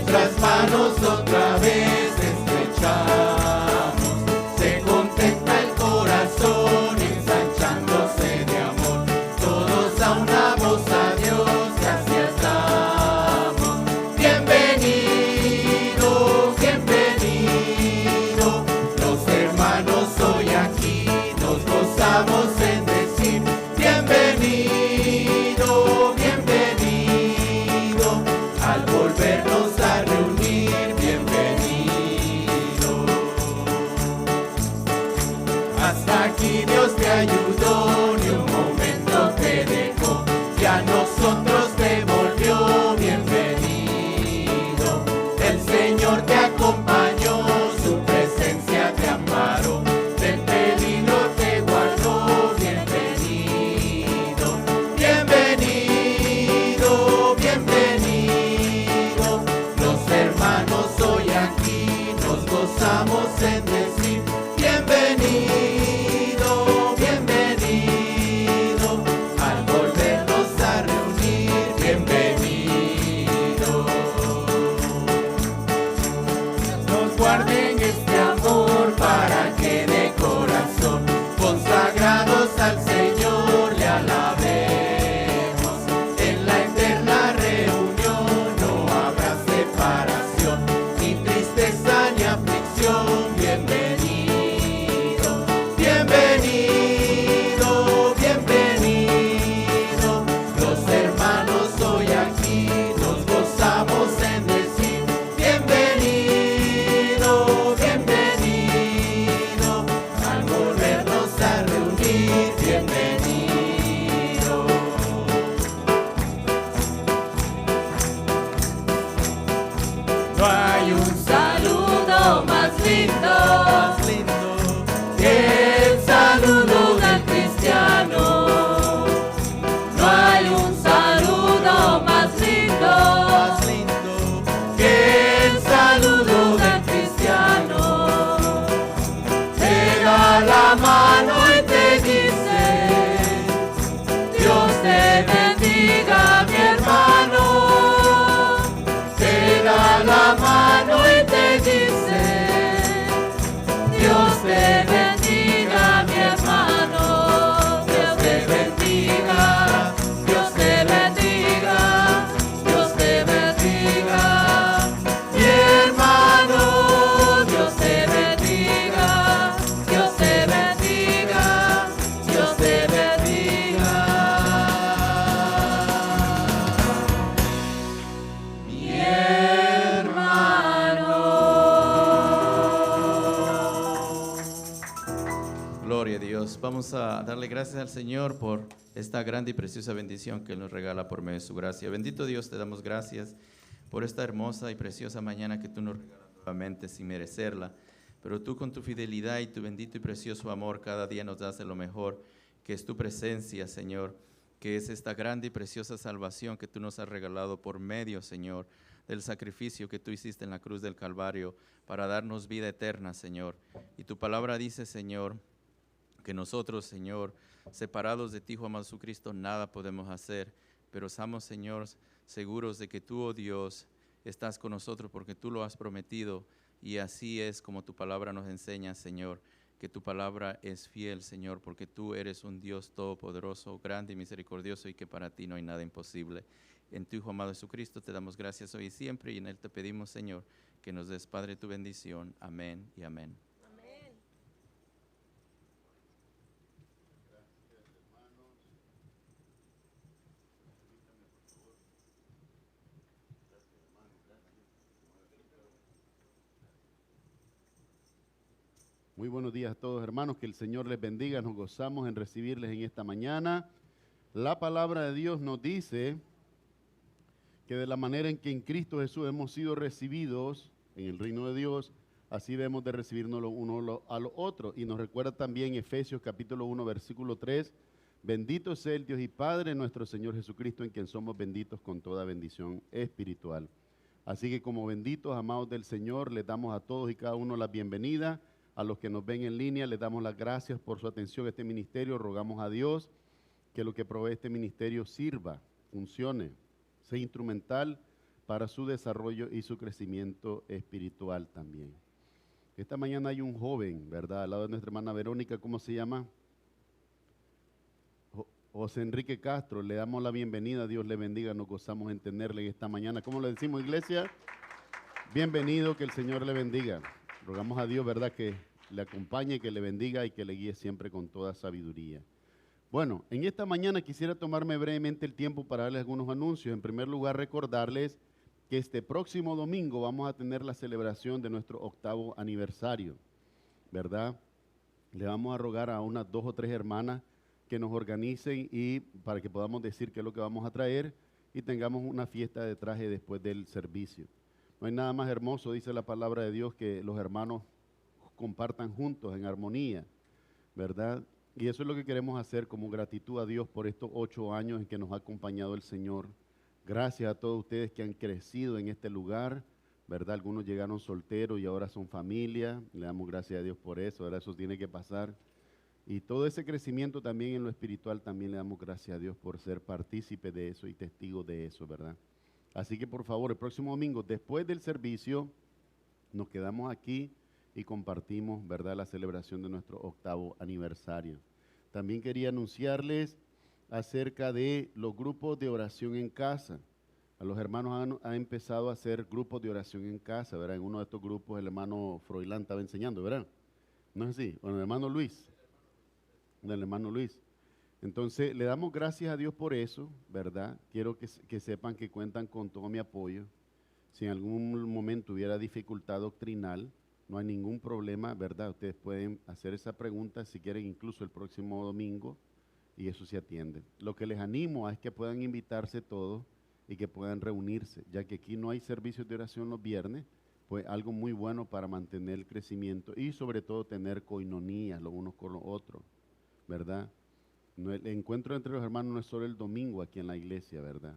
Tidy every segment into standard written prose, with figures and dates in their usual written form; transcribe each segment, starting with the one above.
nuestras manos otra vez estrechamos. Se contenta el corazón ensanchándose de amor. Todos a una voz a Dios gracias damos. Bienvenido, bienvenido. Los hermanos hoy aquí nos gozamos en decir bienvenido, bienvenido. Al volvernos a reunir, bienvenido. Hasta aquí Dios te ayudó, ni un momento te dejó, y a nosotros te volvió bienvenido. El Señor te acompañó, su presencia te amparó, del peligro te guardó, bienvenido. Bienvenido, bienvenido. Los hermanos hoy aquí nos gozamos en decir bienvenido, bienvenido. Al volvernos a reunir, bienvenido. Nos guarden este amor para que de corazón, consagrados al Señor, le alabemos. En la eterna reunión no habrá separación, ni tristeza ni aflicción. Bienvenido, bienvenido, bienvenido. Los hermanos hoy aquí nos gozamos en decir bienvenido, bienvenido. Al volvernos a reunir, bienvenido. No hay un saludo más lindo que el saludo del cristiano. No hay un saludo más lindo que el saludo del cristiano. Te da la mano y te dice Dios te bendiga, mi hermano. Te da la mano y te dice Dios te bendiga, mi hermano. Dios te bendiga, Dios te bendiga, Dios te bendiga, mi hermano. Dios te bendiga, Dios te bendiga, Dios te bendiga, mi hermano. Gloria a Dios. Vamos a darle gracias al Señor por esta grande y preciosa bendición que Él nos regala por medio de su gracia. Bendito Dios, te damos gracias por esta hermosa y preciosa mañana que tú nos regalas nuevamente sin merecerla. Pero tú con tu fidelidad y tu bendito y precioso amor cada día nos das de lo mejor, que es tu presencia, Señor, que es esta grande y preciosa salvación que tú nos has regalado por medio, Señor, del sacrificio que tú hiciste en la cruz del Calvario para darnos vida eterna, Señor. Y tu palabra dice, Señor, que nosotros, Señor, separados de ti, Juan Jesucristo, nada podemos hacer, pero estamos, Señor, seguros de que tú, oh Dios, estás con nosotros porque tú lo has prometido, y así es como tu palabra nos enseña, Señor, que tu palabra es fiel, Señor, porque tú eres un Dios todopoderoso, grande y misericordioso, y que para ti no hay nada imposible. En tu Hijo amado Jesucristo te damos gracias hoy y siempre, y en Él te pedimos, Señor, que nos des, Padre, tu bendición. Amén y amén. Muy buenos días a todos, hermanos, que el Señor les bendiga. Nos gozamos en recibirles en esta mañana. La palabra de Dios nos dice que de la manera en que en Cristo Jesús hemos sido recibidos en el reino de Dios, así debemos de recibirnos los unos a los otros. Y nos recuerda también Efesios capítulo 1, versículo 3, bendito sea el Dios y Padre nuestro Señor Jesucristo, en quien somos benditos con toda bendición espiritual. Así que como benditos, amados del Señor, les damos a todos y cada uno la bienvenida. A los que nos ven en línea, les damos las gracias por su atención a este ministerio. Rogamos a Dios que lo que provee este ministerio sirva, funcione, sea instrumental para su desarrollo y su crecimiento espiritual también. Esta mañana hay un joven, ¿verdad? Al lado de nuestra hermana Verónica, ¿cómo se llama? José Enrique Castro, le damos la bienvenida, Dios le bendiga, nos gozamos en tenerle esta mañana. ¿Cómo le decimos, iglesia? Bienvenido, que el Señor le bendiga. Rogamos a Dios, ¿verdad?, que le acompañe, que le bendiga y que le guíe siempre con toda sabiduría. Bueno, en esta mañana quisiera tomarme brevemente el tiempo para darles algunos anuncios. En primer lugar, recordarles que este próximo domingo vamos a tener la celebración de nuestro 8º aniversario, ¿verdad? Le vamos a rogar a unas 2 o 3 hermanas que nos organicen y para que podamos decir qué es lo que vamos a traer y tengamos una fiesta de traje después del servicio. No hay nada más hermoso, dice la palabra de Dios, que los hermanos compartan juntos en armonía, ¿verdad? Y eso es lo que queremos hacer como gratitud a Dios por estos 8 años en que nos ha acompañado el Señor. Gracias a todos ustedes que han crecido en este lugar, ¿verdad? Algunos llegaron solteros y ahora son familia. Le damos gracias a Dios por eso, ¿verdad? Eso tiene que pasar. Y todo ese crecimiento también en lo espiritual, también le damos gracias a Dios por ser partícipe de eso y testigo de eso, ¿verdad? Así que por favor, el próximo domingo, después del servicio, nos quedamos aquí y compartimos, ¿verdad?, la celebración de nuestro 8º aniversario. También quería anunciarles acerca de los grupos de oración en casa. A los hermanos han empezado a hacer grupos de oración en casa, ¿verdad? En uno de estos grupos el hermano Froilán estaba enseñando, ¿verdad? ¿No es así? Con el hermano Luis. Del hermano Luis. Entonces, le damos gracias a Dios por eso, ¿verdad? Quiero que sepan que cuentan con todo mi apoyo. Si en algún momento hubiera dificultad doctrinal, no hay ningún problema, ¿verdad? Ustedes pueden hacer esa pregunta si quieren incluso el próximo domingo y eso se atiende. Lo que les animo es que puedan invitarse todos y que puedan reunirse, ya que aquí no hay servicios de oración los viernes, pues algo muy bueno para mantener el crecimiento y sobre todo tener coinonías los unos con los otros, ¿verdad? No, el encuentro entre los hermanos no es solo el domingo aquí en la iglesia, ¿verdad?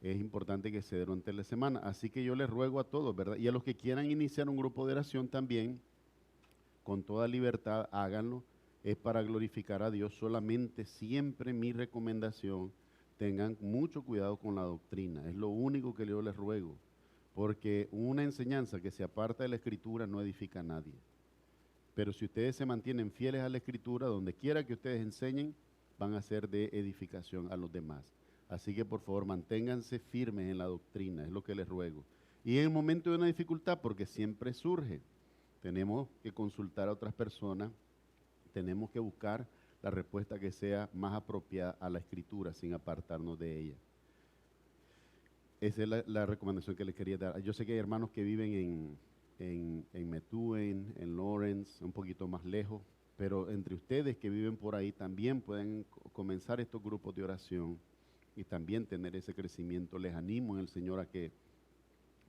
Es importante que se dé durante la semana. Así que yo les ruego a todos, ¿verdad? Y a los que quieran iniciar un grupo de oración también, con toda libertad, háganlo. Es para glorificar a Dios. Solamente siempre mi recomendación, tengan mucho cuidado con la doctrina. Es lo único que yo les ruego. Porque una enseñanza que se aparta de la Escritura no edifica a nadie. Pero si ustedes se mantienen fieles a la Escritura, donde quiera que ustedes enseñen, van a ser de edificación a los demás. Así que por favor manténganse firmes en la doctrina, es lo que les ruego. Y en el momento de una dificultad, porque siempre surge, tenemos que consultar a otras personas, tenemos que buscar la respuesta que sea más apropiada a la Escritura sin apartarnos de ella. Esa es la recomendación que les quería dar. Yo sé que hay hermanos que viven en Methuen, en Lawrence, un poquito más lejos, pero entre ustedes que viven por ahí también pueden comenzar estos grupos de oración y también tener ese crecimiento. Les animo en el Señor a que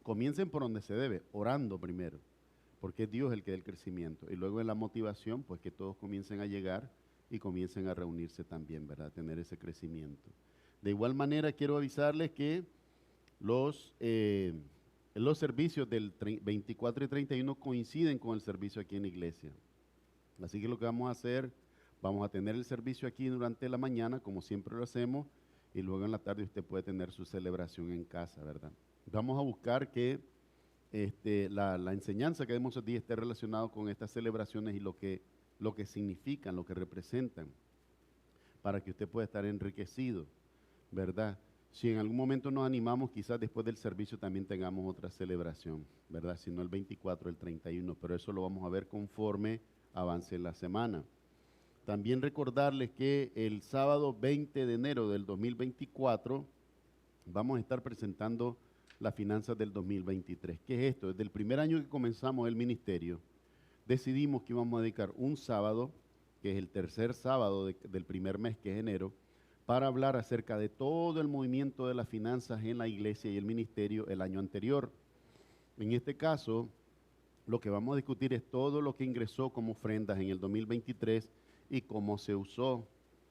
comiencen por donde se debe, orando primero, porque es Dios el que da el crecimiento. Y luego en la motivación, pues que todos comiencen a llegar y comiencen a reunirse también, ¿verdad? Tener ese crecimiento. De igual manera, quiero avisarles que los servicios del 24 y 31 coinciden con el servicio aquí en la iglesia. Así que lo que vamos a hacer, vamos a tener el servicio aquí durante la mañana, como siempre lo hacemos, y luego en la tarde usted puede tener su celebración en casa, ¿verdad? Vamos a buscar que la enseñanza que demos hoy día esté relacionada con estas celebraciones y lo que significan, lo que representan, para que usted pueda estar enriquecido, ¿verdad? Si en algún momento nos animamos, quizás después del servicio también tengamos otra celebración, ¿verdad? Si no el 24, el 31, pero eso lo vamos a ver conforme avance la semana. También recordarles que el sábado 20 de enero del 2024 vamos a estar presentando las finanzas del 2023. ¿Qué es esto? Desde el primer año que comenzamos el ministerio, decidimos que íbamos a dedicar un sábado, que es el tercer sábado del primer mes, que es enero, para hablar acerca de todo el movimiento de las finanzas en la iglesia y el ministerio el año anterior. En este caso, lo que vamos a discutir es todo lo que ingresó como ofrendas en el 2023 y cómo se usó.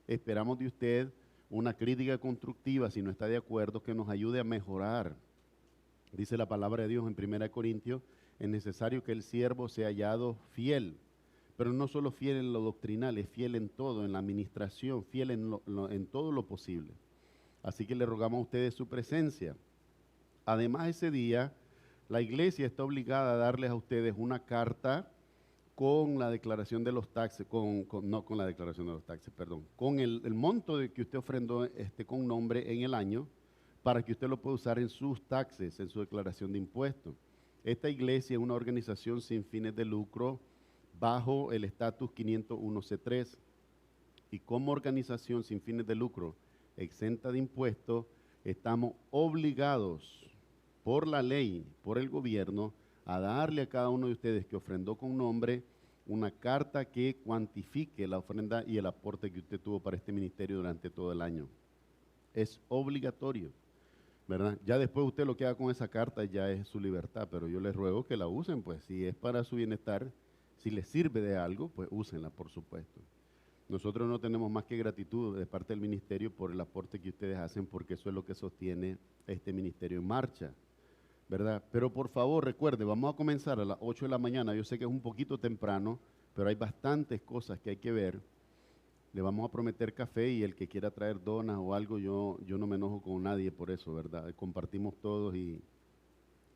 Esperamos de usted una crítica constructiva, si no está de acuerdo, que nos ayude a mejorar. Dice la palabra de Dios en 1 Corintios, es necesario que el siervo sea hallado fiel, pero no solo fiel en lo doctrinal, es fiel en todo, en la administración, fiel en todo lo posible. Así que le rogamos a ustedes su presencia. Además, ese día, la iglesia está obligada a darles a ustedes una carta con la declaración de los taxes, no con la declaración de los taxes, perdón, con el monto de que usted ofrendó con nombre en el año, para que usted lo pueda usar en sus taxes, en su declaración de impuestos. Esta iglesia es una organización sin fines de lucro bajo el estatus 501C3, y como organización sin fines de lucro exenta de impuestos, estamos obligados por la ley, por el gobierno, a darle a cada uno de ustedes que ofrendó con nombre una carta que cuantifique la ofrenda y el aporte que usted tuvo para este ministerio durante todo el año. Es obligatorio, ¿verdad? Ya después usted lo que haga con esa carta ya es su libertad, pero yo les ruego que la usen, pues si es para su bienestar, si les sirve de algo, pues úsenla, por supuesto. Nosotros no tenemos más que gratitud de parte del ministerio por el aporte que ustedes hacen, porque eso es lo que sostiene este ministerio en marcha, ¿verdad? Pero por favor, recuerde, vamos a comenzar a las 8 de la mañana. Yo sé que es un poquito temprano, pero hay bastantes cosas que hay que ver. Le vamos a prometer café, y el que quiera traer donas o algo, yo no me enojo con nadie por eso, ¿verdad? Compartimos todos y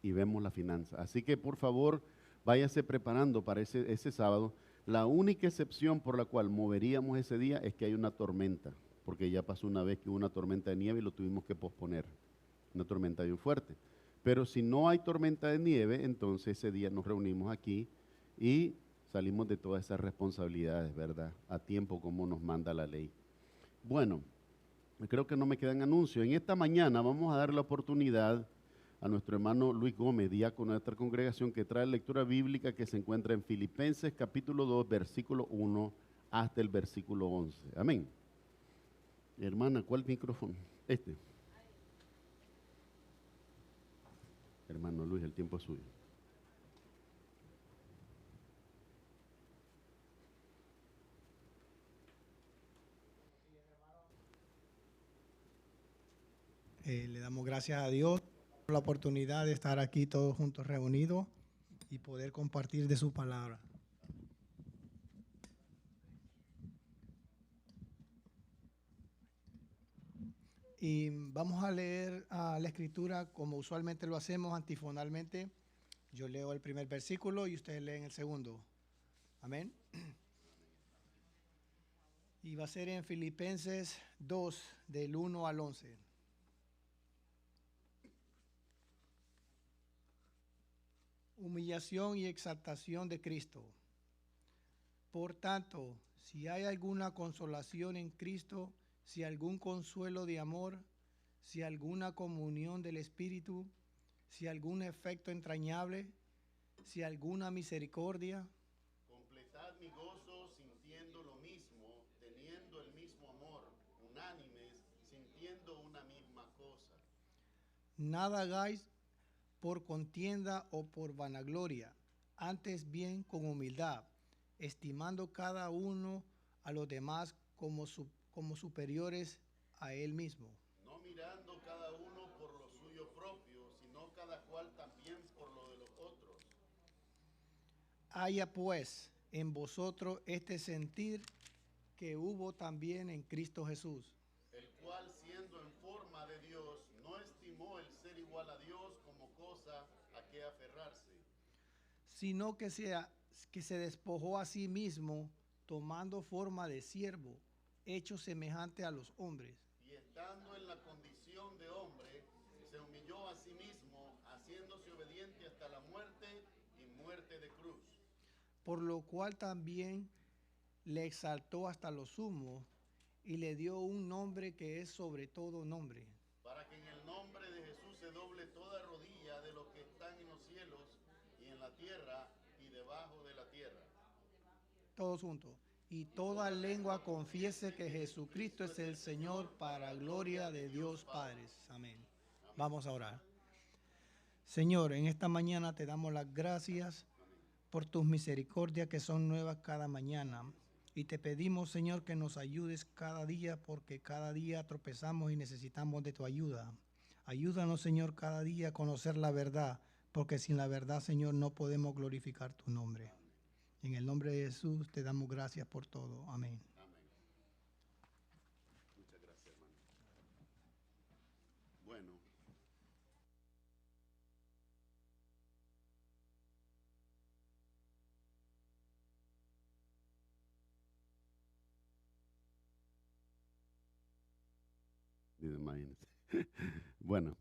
vemos la finanza. Así que por favor, váyase preparando para ese sábado. La única excepción por la cual moveríamos ese día es que hay una tormenta, porque ya pasó una vez que hubo una tormenta de nieve y lo tuvimos que posponer, una tormenta bien fuerte. Pero si no hay tormenta de nieve, entonces ese día nos reunimos aquí y salimos de todas esas responsabilidades, ¿verdad? A tiempo, como nos manda la ley. Bueno, creo que no me quedan anuncios. En esta mañana vamos a dar la oportunidad a nuestro hermano Luis Gómez, diácono de nuestra congregación, que trae lectura bíblica que se encuentra en Filipenses capítulo 2, versículo 1 hasta el versículo 11. Amén. Hermana, ¿cuál micrófono? Este. Hermano Luis, el tiempo es suyo. Le damos gracias a Dios por la oportunidad de estar aquí todos juntos reunidos y poder compartir de su palabra. Y vamos a leer la escritura como usualmente lo hacemos antifonalmente. Yo leo el primer versículo y ustedes leen el segundo. Amén. Y va a ser en Filipenses 2, del 1 al 11. Humillación y exaltación de Cristo. Por tanto, si hay alguna consolación en Cristo, si algún consuelo de amor, si alguna comunión del Espíritu, si algún efecto entrañable, si alguna misericordia. Completad mi gozo sintiendo lo mismo, teniendo el mismo amor, unánimes, sintiendo una misma cosa. Nada hagáis por contienda o por vanagloria, antes bien con humildad, estimando cada uno a los demás como superiores a él mismo. No mirando cada uno por lo suyo propio, sino cada cual también por lo de los otros. Haya pues en vosotros este sentir que hubo también en Cristo Jesús, El cual, siendo en forma de Dios, no estimó el ser igual a Dios como cosa a que aferrarse, sino que se despojó a sí mismo, tomando forma de siervo, hecho semejante a los hombres. y estando en la condición de hombre, se humilló a sí mismo, haciéndose obediente hasta la muerte y muerte de cruz. Por lo cual también le exaltó hasta lo sumo y le dio un nombre que es sobre todo nombre, Para que en el nombre de Jesús se doble toda rodilla de los que están en los cielos y en la tierra y debajo de la tierra. todos juntos, y toda lengua confiese que Jesucristo es el Señor, para gloria de Dios Padre. Amén. Vamos a orar. Señor, en esta mañana te damos las gracias por tus misericordias que son nuevas cada mañana. Y te pedimos, Señor, que nos ayudes cada día, porque cada día tropezamos y necesitamos de tu ayuda. Ayúdanos, Señor, cada día a conocer la verdad, porque sin la verdad, Señor, no podemos glorificar tu nombre. En el nombre de Jesús te damos gracias por todo. Amén. Amén. Muchas gracias, hermano. Bueno, imagínense. Bueno,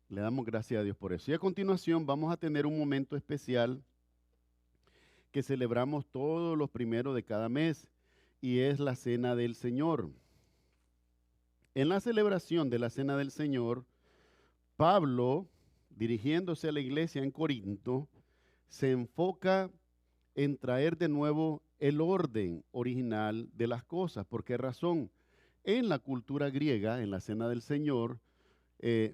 le damos gracias a Dios por eso. Y a continuación vamos a tener un momento especial que celebramos todos los primeros de cada mes, y es la Cena del Señor. En la celebración de la Cena del Señor, Pablo, dirigiéndose a la iglesia en Corinto, se enfoca en traer de nuevo el orden original de las cosas. ¿Por qué razón? En la cultura griega, en la Cena del Señor,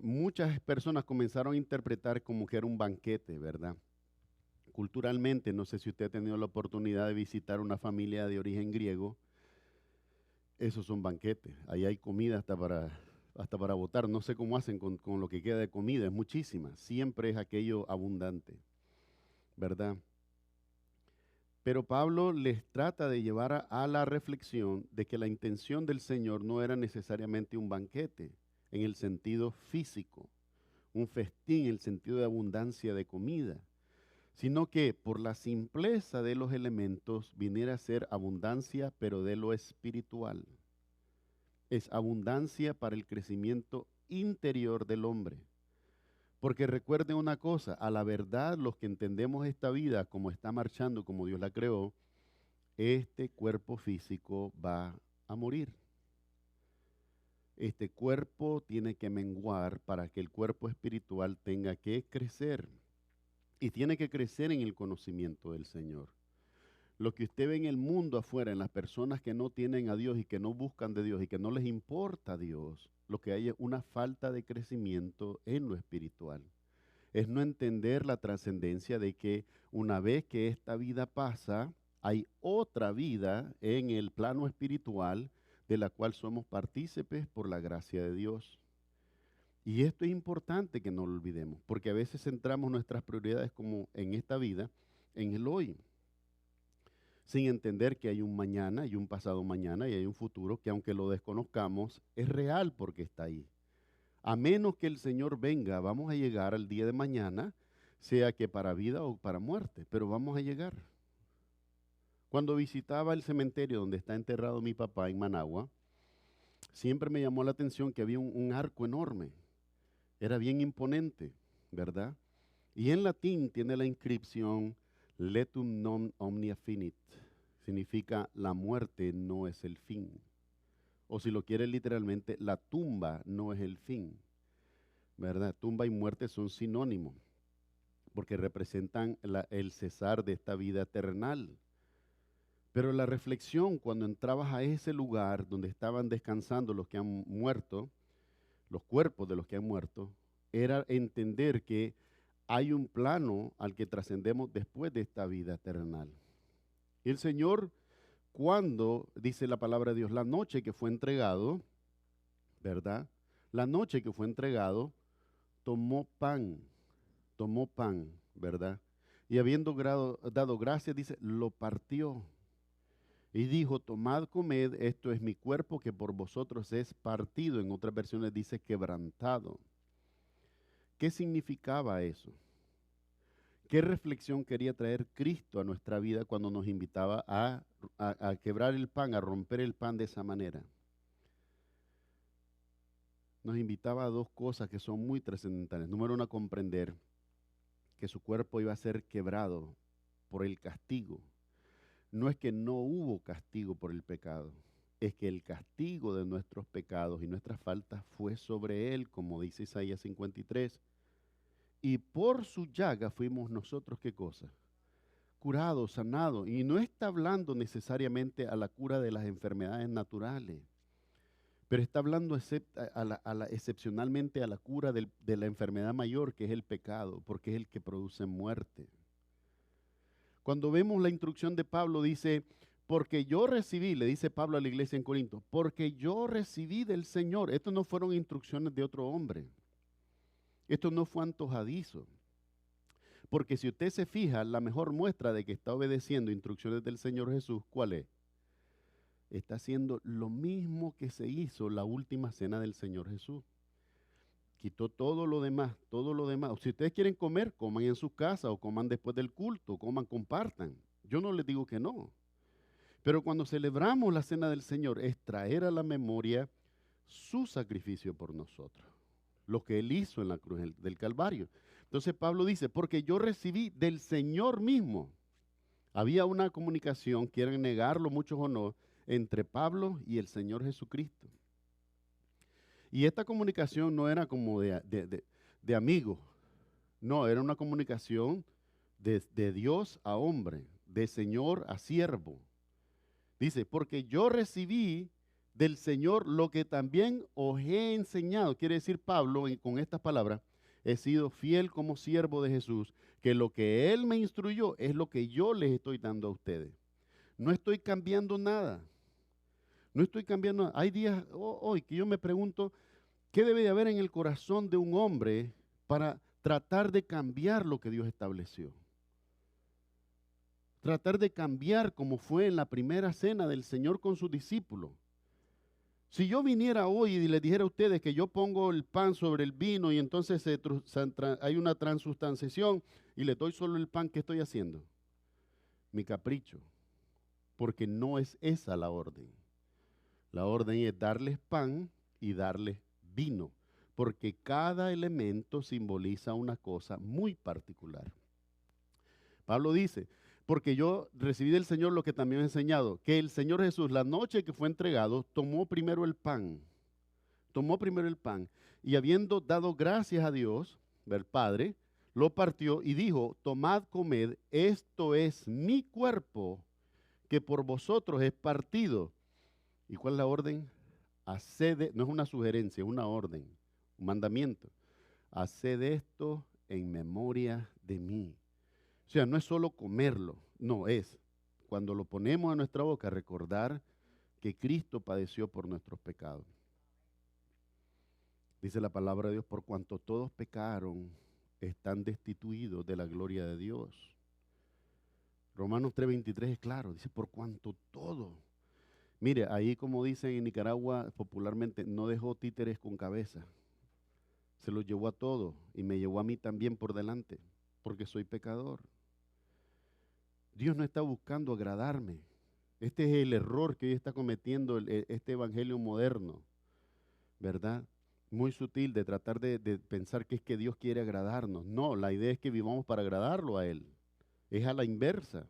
muchas personas comenzaron a interpretar como que era un banquete, ¿verdad? Culturalmente, no sé si usted ha tenido la oportunidad de visitar una familia de origen griego, esos son banquetes. Ahí hay comida hasta para botar. No sé cómo hacen con lo que queda de comida, es muchísima. Siempre es aquello abundante, ¿verdad? Pero Pablo les trata de llevar a la reflexión de que la intención del Señor no era necesariamente un banquete en el sentido físico, un festín en el sentido de abundancia de comida, sino que por la simpleza de los elementos viniera a ser abundancia, pero de lo espiritual. Es abundancia para el crecimiento interior del hombre. Porque recuerden una cosa, a la verdad los que entendemos esta vida como está marchando, como Dios la creó, este cuerpo físico va a morir. Este cuerpo tiene que menguar para que el cuerpo espiritual tenga que crecer. Y tiene que crecer en el conocimiento del Señor. Lo que usted ve en el mundo afuera, en las personas que no tienen a Dios y que no buscan de Dios y que no les importa a Dios, lo que hay es una falta de crecimiento en lo espiritual. Es no entender la trascendencia de que una vez que esta vida pasa, hay otra vida en el plano espiritual de la cual somos partícipes por la gracia de Dios. Y esto es importante que no lo olvidemos, porque a veces centramos nuestras prioridades como en esta vida, en el hoy, sin entender que hay un mañana y un pasado mañana y hay un futuro que aunque lo desconozcamos, es real porque está ahí. A menos que el Señor venga, vamos a llegar al día de mañana, sea que para vida o para muerte, pero vamos a llegar. Cuando visitaba el cementerio donde está enterrado mi papá en Managua, siempre me llamó la atención que había un arco enorme. Era bien imponente, ¿verdad? Y en latín tiene la inscripción Letum non omnia finit. Significa la muerte no es el fin. O si lo quiere literalmente, la tumba no es el fin, ¿verdad? Tumba y muerte son sinónimos, porque representan el cesar de esta vida terrenal. Pero la reflexión, cuando entrabas a ese lugar donde estaban descansando los que han muerto, los cuerpos de los que han muerto, era entender que hay un plano al que trascendemos después de esta vida terrenal. Y el Señor, cuando, dice la palabra de Dios, la noche que fue entregado, ¿verdad? La noche que fue entregado, tomó pan, ¿verdad? Y habiendo dado gracias, dice, lo partió. Y dijo, tomad, comed, esto es mi cuerpo que por vosotros es partido. En otras versiones dice quebrantado. ¿Qué significaba eso? ¿Qué reflexión quería traer Cristo a nuestra vida cuando nos invitaba a quebrar el pan, a romper el pan de esa manera? Nos invitaba a dos cosas que son muy trascendentales. Número uno, a comprender que su cuerpo iba a ser quebrado por el castigo. No es que no hubo castigo por el pecado, es que el castigo de nuestros pecados y nuestras faltas fue sobre él, como dice Isaías 53. Y por su llaga fuimos nosotros, ¿qué cosa? Curados, sanados. Y no está hablando necesariamente a la cura de las enfermedades naturales, pero está hablando excepcionalmente a la cura de la enfermedad mayor, que es el pecado, porque es el que produce muerte. Cuando vemos la instrucción de Pablo, dice, porque yo recibí, le dice Pablo a la iglesia en Corinto, porque yo recibí del Señor. Esto no fueron instrucciones de otro hombre. Esto no fue antojadizo. Porque si usted se fija, la mejor muestra de que está obedeciendo instrucciones del Señor Jesús, ¿cuál es? Está haciendo lo mismo que se hizo la última cena del Señor Jesús. Quitó todo lo demás, todo lo demás. Si ustedes quieren comer, coman en sus casas o coman después del culto, coman, compartan. Yo no les digo que no. Pero cuando celebramos la cena del Señor es traer a la memoria su sacrificio por nosotros, lo que Él hizo en la cruz del Calvario. Entonces Pablo dice, porque yo recibí del Señor mismo. Había una comunicación, quieren negarlo muchos o no, entre Pablo y el Señor Jesucristo. Y esta comunicación no era como de amigos, no, era una comunicación de Dios a hombre, de Señor a siervo. Dice, porque yo recibí del Señor lo que también os he enseñado. Quiere decir Pablo, con estas palabras, he sido fiel como siervo de Jesús, que lo que Él me instruyó es lo que yo les estoy dando a ustedes. No estoy cambiando nada. No estoy cambiando nada. Hay días hoy que yo me pregunto, ¿qué debe de haber en el corazón de un hombre para tratar de cambiar lo que Dios estableció? Tratar de cambiar como fue en la primera cena del Señor con sus discípulos. Si yo viniera hoy y les dijera a ustedes que yo pongo el pan sobre el vino y entonces hay una transustanciación y les doy solo el pan, ¿qué estoy haciendo? Mi capricho. Porque no es esa la orden. La orden es darles pan y darles vino. Porque cada elemento simboliza una cosa muy particular. Pablo dice, porque yo recibí del Señor lo que también he enseñado, que el Señor Jesús, la noche que fue entregado, tomó primero el pan, y habiendo dado gracias a Dios, el Padre, lo partió y dijo, tomad, comed, esto es mi cuerpo, que por vosotros es partido. ¿Y cuál es la orden? No es una sugerencia, es una orden, un mandamiento. Haced esto en memoria de mí. O sea, no es solo comerlo, no, es cuando lo ponemos a nuestra boca recordar que Cristo padeció por nuestros pecados. Dice la palabra de Dios, por cuanto todos pecaron, están destituidos de la gloria de Dios. Romanos 3:23 es claro, dice por cuanto todos. Mire, ahí como dicen en Nicaragua popularmente, no dejó títeres con cabeza. Se los llevó a todos y me llevó a mí también por delante, porque soy pecador. Dios no está buscando agradarme. Este es el error que hoy está cometiendo este evangelio moderno, ¿verdad? Muy sutil de tratar de pensar que es que Dios quiere agradarnos. No, la idea es que vivamos para agradarlo a Él. Es a la inversa.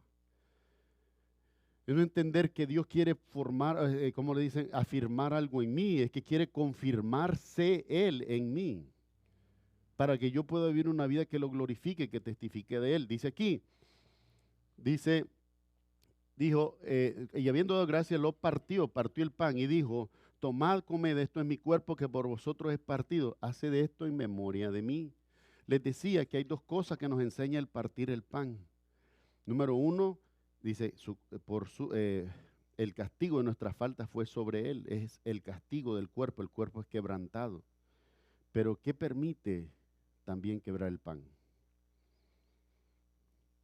Es no entender que Dios quiere formar, como le dicen, afirmar algo en mí. Es que quiere confirmarse Él en mí. Para que yo pueda vivir una vida que lo glorifique, que testifique de Él. Dice aquí, dijo, y habiendo dado gracias, lo partió el pan y dijo, tomad, comed, esto es mi cuerpo que por vosotros es partido. Haced esto en memoria de mí. Les decía que hay dos cosas que nos enseña el partir el pan. Número uno, dice, el castigo de nuestras faltas fue sobre Él. Es el castigo del cuerpo. El cuerpo es quebrantado. Pero ¿qué permite también quebrar el pan?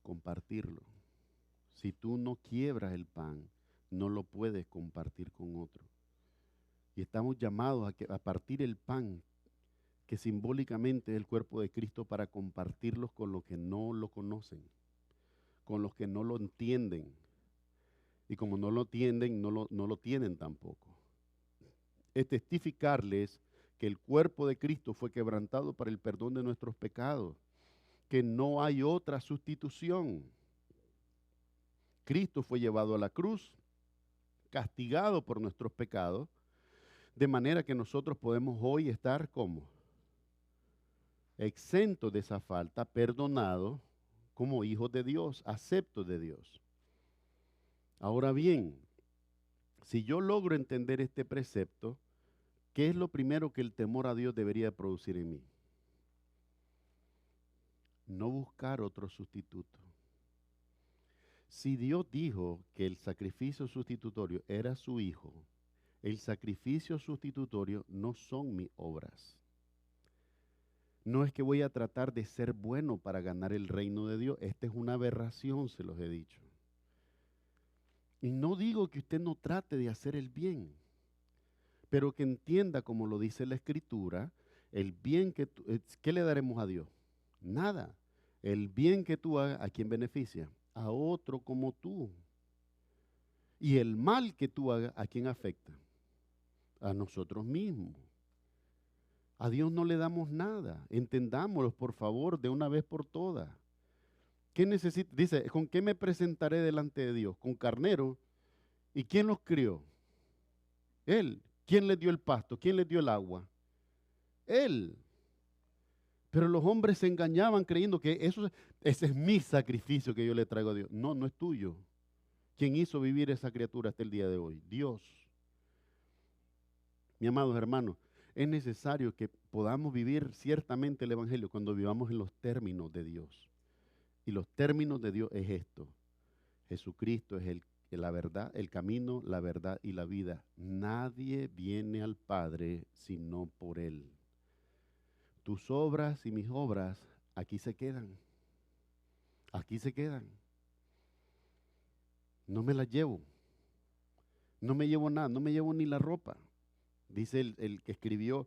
Compartirlo. Si tú no quiebras el pan, no lo puedes compartir con otro. Y estamos llamados a partir el pan, que simbólicamente es el cuerpo de Cristo, para compartirlos con los que no lo conocen, con los que no lo entienden. Y como no lo entienden, no lo tienen tampoco. Es testificarles que el cuerpo de Cristo fue quebrantado para el perdón de nuestros pecados, que no hay otra sustitución. Cristo fue llevado a la cruz, castigado por nuestros pecados, de manera que nosotros podemos hoy estar como exentos de esa falta, perdonados como hijos de Dios, aceptos de Dios. Ahora bien, si yo logro entender este precepto, ¿qué es lo primero que el temor a Dios debería producir en mí? No buscar otro sustituto. Si Dios dijo que el sacrificio sustitutorio era su Hijo, el sacrificio sustitutorio no son mis obras. No es que voy a tratar de ser bueno para ganar el reino de Dios. Esta es una aberración, se los he dicho. Y no digo que usted no trate de hacer el bien, pero que entienda, como lo dice la Escritura, el bien ¿qué le daremos a Dios? Nada. El bien que tú hagas, ¿a quién beneficia? A otro como tú. Y el mal que tú hagas, ¿a quién afecta? a nosotros mismos. A Dios no le damos nada. Entendámoslo, por favor, de una vez por todas. ¿Qué necesita? Dice, ¿con qué me presentaré delante de Dios? ¿Con carnero? ¿Y quién los crió? Él. ¿Quién les dio el pasto? ¿Quién les dio el agua? Él. Pero los hombres se engañaban creyendo que ese es mi sacrificio que yo le traigo a Dios. No, no es tuyo. ¿Quién hizo vivir esa criatura hasta el día de hoy? Dios. Mi amados hermanos, es necesario que podamos vivir ciertamente el Evangelio cuando vivamos en los términos de Dios. Y los términos de Dios es esto. Jesucristo es la verdad, el camino, la verdad y la vida. Nadie viene al Padre sino por Él. Tus obras y mis obras aquí se quedan. Aquí se quedan. No me las llevo. No me llevo nada, no me llevo ni la ropa. Dice el que escribió,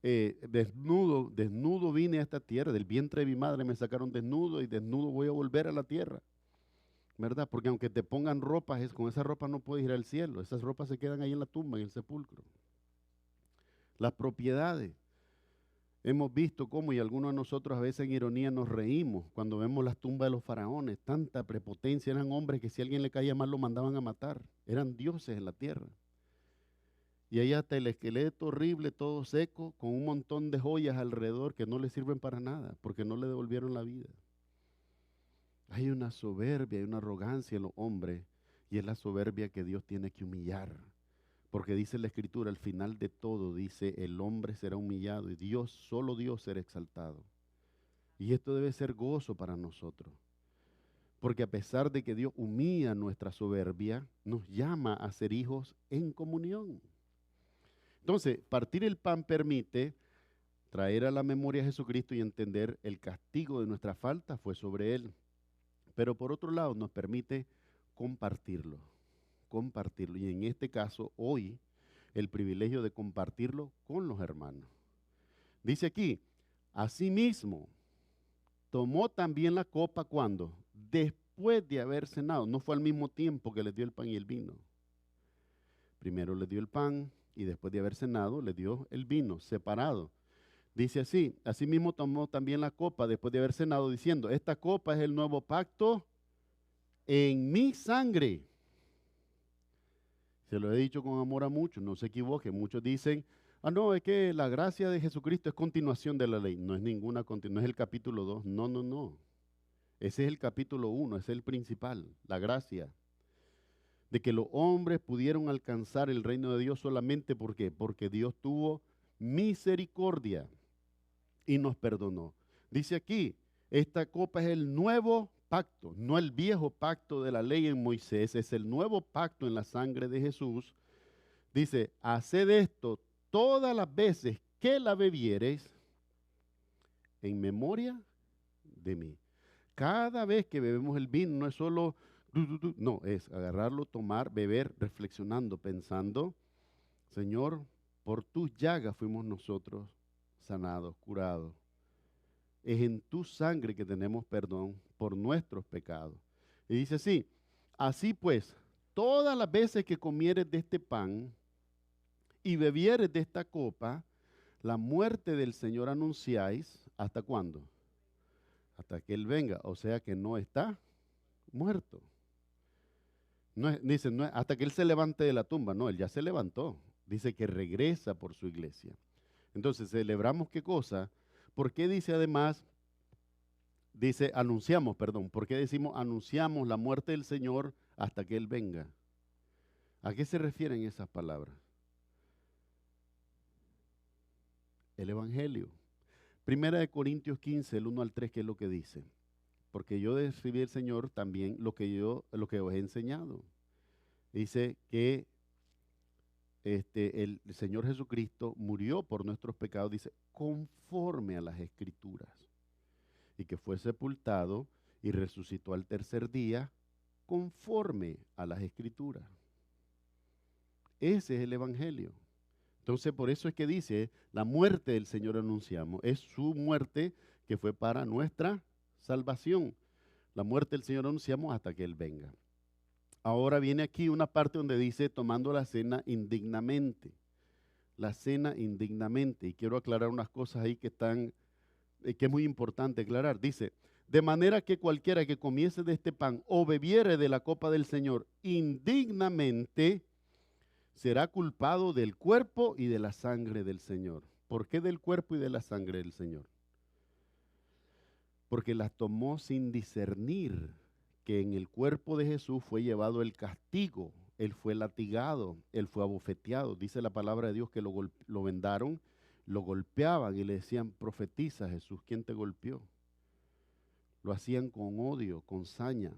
desnudo vine a esta tierra, del vientre de mi madre me sacaron desnudo y desnudo voy a volver a la tierra. ¿Verdad? Porque aunque te pongan ropas, con esa ropa no puedes ir al cielo. Esas ropas se quedan ahí en la tumba, en el sepulcro. Las propiedades. Hemos visto cómo, y algunos de nosotros a veces en ironía nos reímos cuando vemos las tumbas de los faraones. Tanta prepotencia, eran hombres que si a alguien le caía mal lo mandaban a matar. Eran dioses en la tierra. Y ahí hasta el esqueleto horrible, todo seco, con un montón de joyas alrededor que no le sirven para nada, porque no le devolvieron la vida. Hay una soberbia, hay una arrogancia en los hombres, y es la soberbia que Dios tiene que humillar. Porque dice la Escritura, al final de todo, dice, el hombre será humillado y Dios, solo Dios será exaltado. Y esto debe ser gozo para nosotros. Porque a pesar de que Dios humilla nuestra soberbia, nos llama a ser hijos en comunión. Entonces, partir el pan permite traer a la memoria a Jesucristo y entender el castigo de nuestra falta fue sobre Él. Pero por otro lado nos permite compartirlo. Y en este caso, hoy, el privilegio de compartirlo con los hermanos. Dice aquí, asimismo, tomó también la copa, ¿cuándo? Después de haber cenado. No fue al mismo tiempo que les dio el pan y el vino. Primero les dio el pan y después de haber cenado, les dio el vino separado. Dice así, asimismo tomó también la copa después de haber cenado, diciendo, esta copa es el nuevo pacto en mi sangre. Se lo he dicho con amor a muchos, no se equivoquen. Muchos dicen, no, es que la gracia de Jesucristo es continuación de la ley. No es ninguna continuación, no es el capítulo 2. No. Ese es el capítulo 1, ese es el principal, la gracia. De que los hombres pudieron alcanzar el reino de Dios solamente, ¿por qué? Porque Dios tuvo misericordia y nos perdonó. Dice aquí, esta copa es el nuevo pacto, no el viejo pacto de la ley en Moisés, es el nuevo pacto en la sangre de Jesús. Dice, haced esto todas las veces que la bebiereis en memoria de mí. Cada vez que bebemos el vino no es solo, no, es agarrarlo, tomar, beber, reflexionando, pensando, Señor, por tus llagas fuimos nosotros sanados, curados. Es en tu sangre que tenemos perdón por nuestros pecados. Y dice así pues, todas las veces que comieres de este pan y bebieres de esta copa, la muerte del Señor anunciáis, ¿hasta cuándo? Hasta que Él venga, o sea que no está muerto. Dice, hasta que Él se levante de la tumba, no, Él ya se levantó. Dice que regresa por su iglesia. Entonces, ¿celebramos qué cosa? ¿Por qué dice además, ¿por qué decimos anunciamos la muerte del Señor hasta que Él venga? ¿A qué se refieren esas palabras? El Evangelio. Primera de Corintios 15, el 1 al 3, ¿qué es lo que dice? Porque yo recibí del Señor también lo que os he enseñado. Dice que el Señor Jesucristo murió por nuestros pecados, dice, conforme a las Escrituras, y que fue sepultado y resucitó al tercer día, conforme a las Escrituras. Ese es el Evangelio. Entonces, por eso es que dice, la muerte del Señor anunciamos, es su muerte que fue para nuestra salvación. La muerte del Señor anunciamos hasta que Él venga. Ahora viene aquí una parte donde dice, tomando la cena indignamente. la cena indignamente. Y quiero aclarar unas cosas ahí que es muy importante aclarar. Dice, de manera que cualquiera que comiese de este pan o bebiere de la copa del Señor indignamente, será culpado del cuerpo y de la sangre del Señor. ¿Por qué del cuerpo y de la sangre del Señor? Porque las tomó sin discernir que en el cuerpo de Jesús fue llevado el castigo. Él fue latigado, él fue abofeteado. Dice la palabra de Dios que lo vendaron, lo golpeaban y le decían, profetiza Jesús, ¿quién te golpeó? Lo hacían con odio, con saña.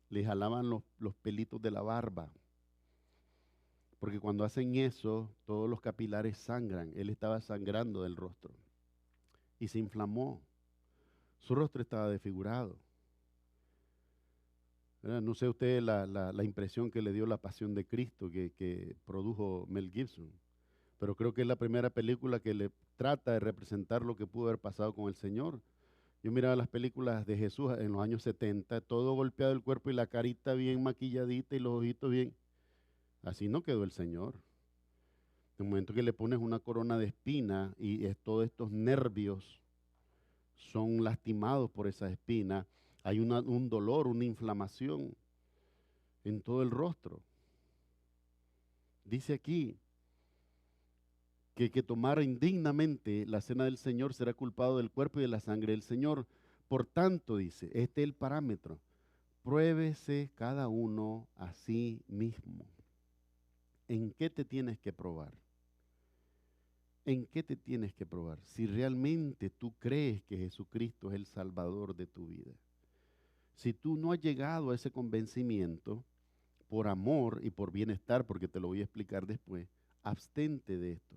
Le jalaban los pelitos de la barba. Porque cuando hacen eso, todos los capilares sangran. Él estaba sangrando del rostro. Y se inflamó. Su rostro estaba desfigurado. ¿Verdad? No sé usted la impresión que le dio La Pasión de Cristo que produjo Mel Gibson. Pero creo que es la primera película que le trata de representar lo que pudo haber pasado con el Señor. Yo miraba las películas de Jesús en los años 70, todo golpeado el cuerpo y la carita bien maquilladita y los ojitos bien. Así no quedó el Señor. En el momento que le pones una corona de espina y todos estos nervios son lastimados por esa espina, hay un dolor, una inflamación en todo el rostro. Dice aquí que tomara indignamente la cena del Señor será culpado del cuerpo y de la sangre del Señor. Por tanto, dice, este es el parámetro, pruébese cada uno a sí mismo. ¿En qué te tienes que probar? ¿En qué te tienes que probar? Si realmente tú crees que Jesucristo es el Salvador de tu vida. Si tú no has llegado a ese convencimiento, por amor y por bienestar, porque te lo voy a explicar después, abstente de esto.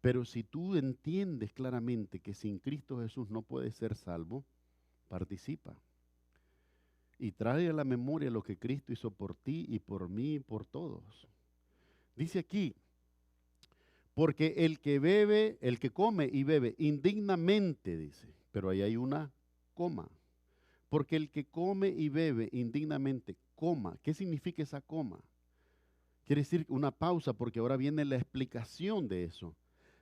Pero si tú entiendes claramente que sin Cristo Jesús no puedes ser salvo, participa. Y trae a la memoria lo que Cristo hizo por ti y por mí y por todos. Dice aquí, porque el que come y bebe indignamente, dice, pero ahí hay una coma. Porque el que come y bebe indignamente, coma. ¿Qué significa esa coma? Quiere decir una pausa, porque ahora viene la explicación de eso.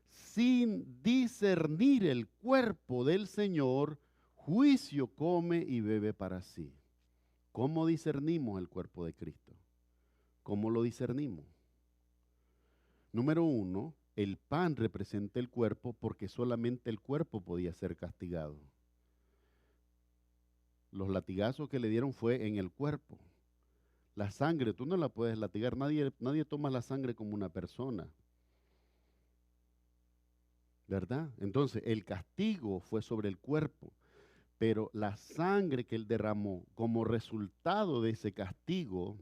Sin discernir el cuerpo del Señor, juicio come y bebe para sí. ¿Cómo discernimos el cuerpo de Cristo? ¿Cómo lo discernimos? Número 1, el pan representa el cuerpo porque solamente el cuerpo podía ser castigado. Los latigazos que le dieron fue en el cuerpo. La sangre, tú no la puedes latigar. Nadie toma la sangre como una persona. ¿Verdad? Entonces, el castigo fue sobre el cuerpo. Pero la sangre que él derramó como resultado de ese castigo,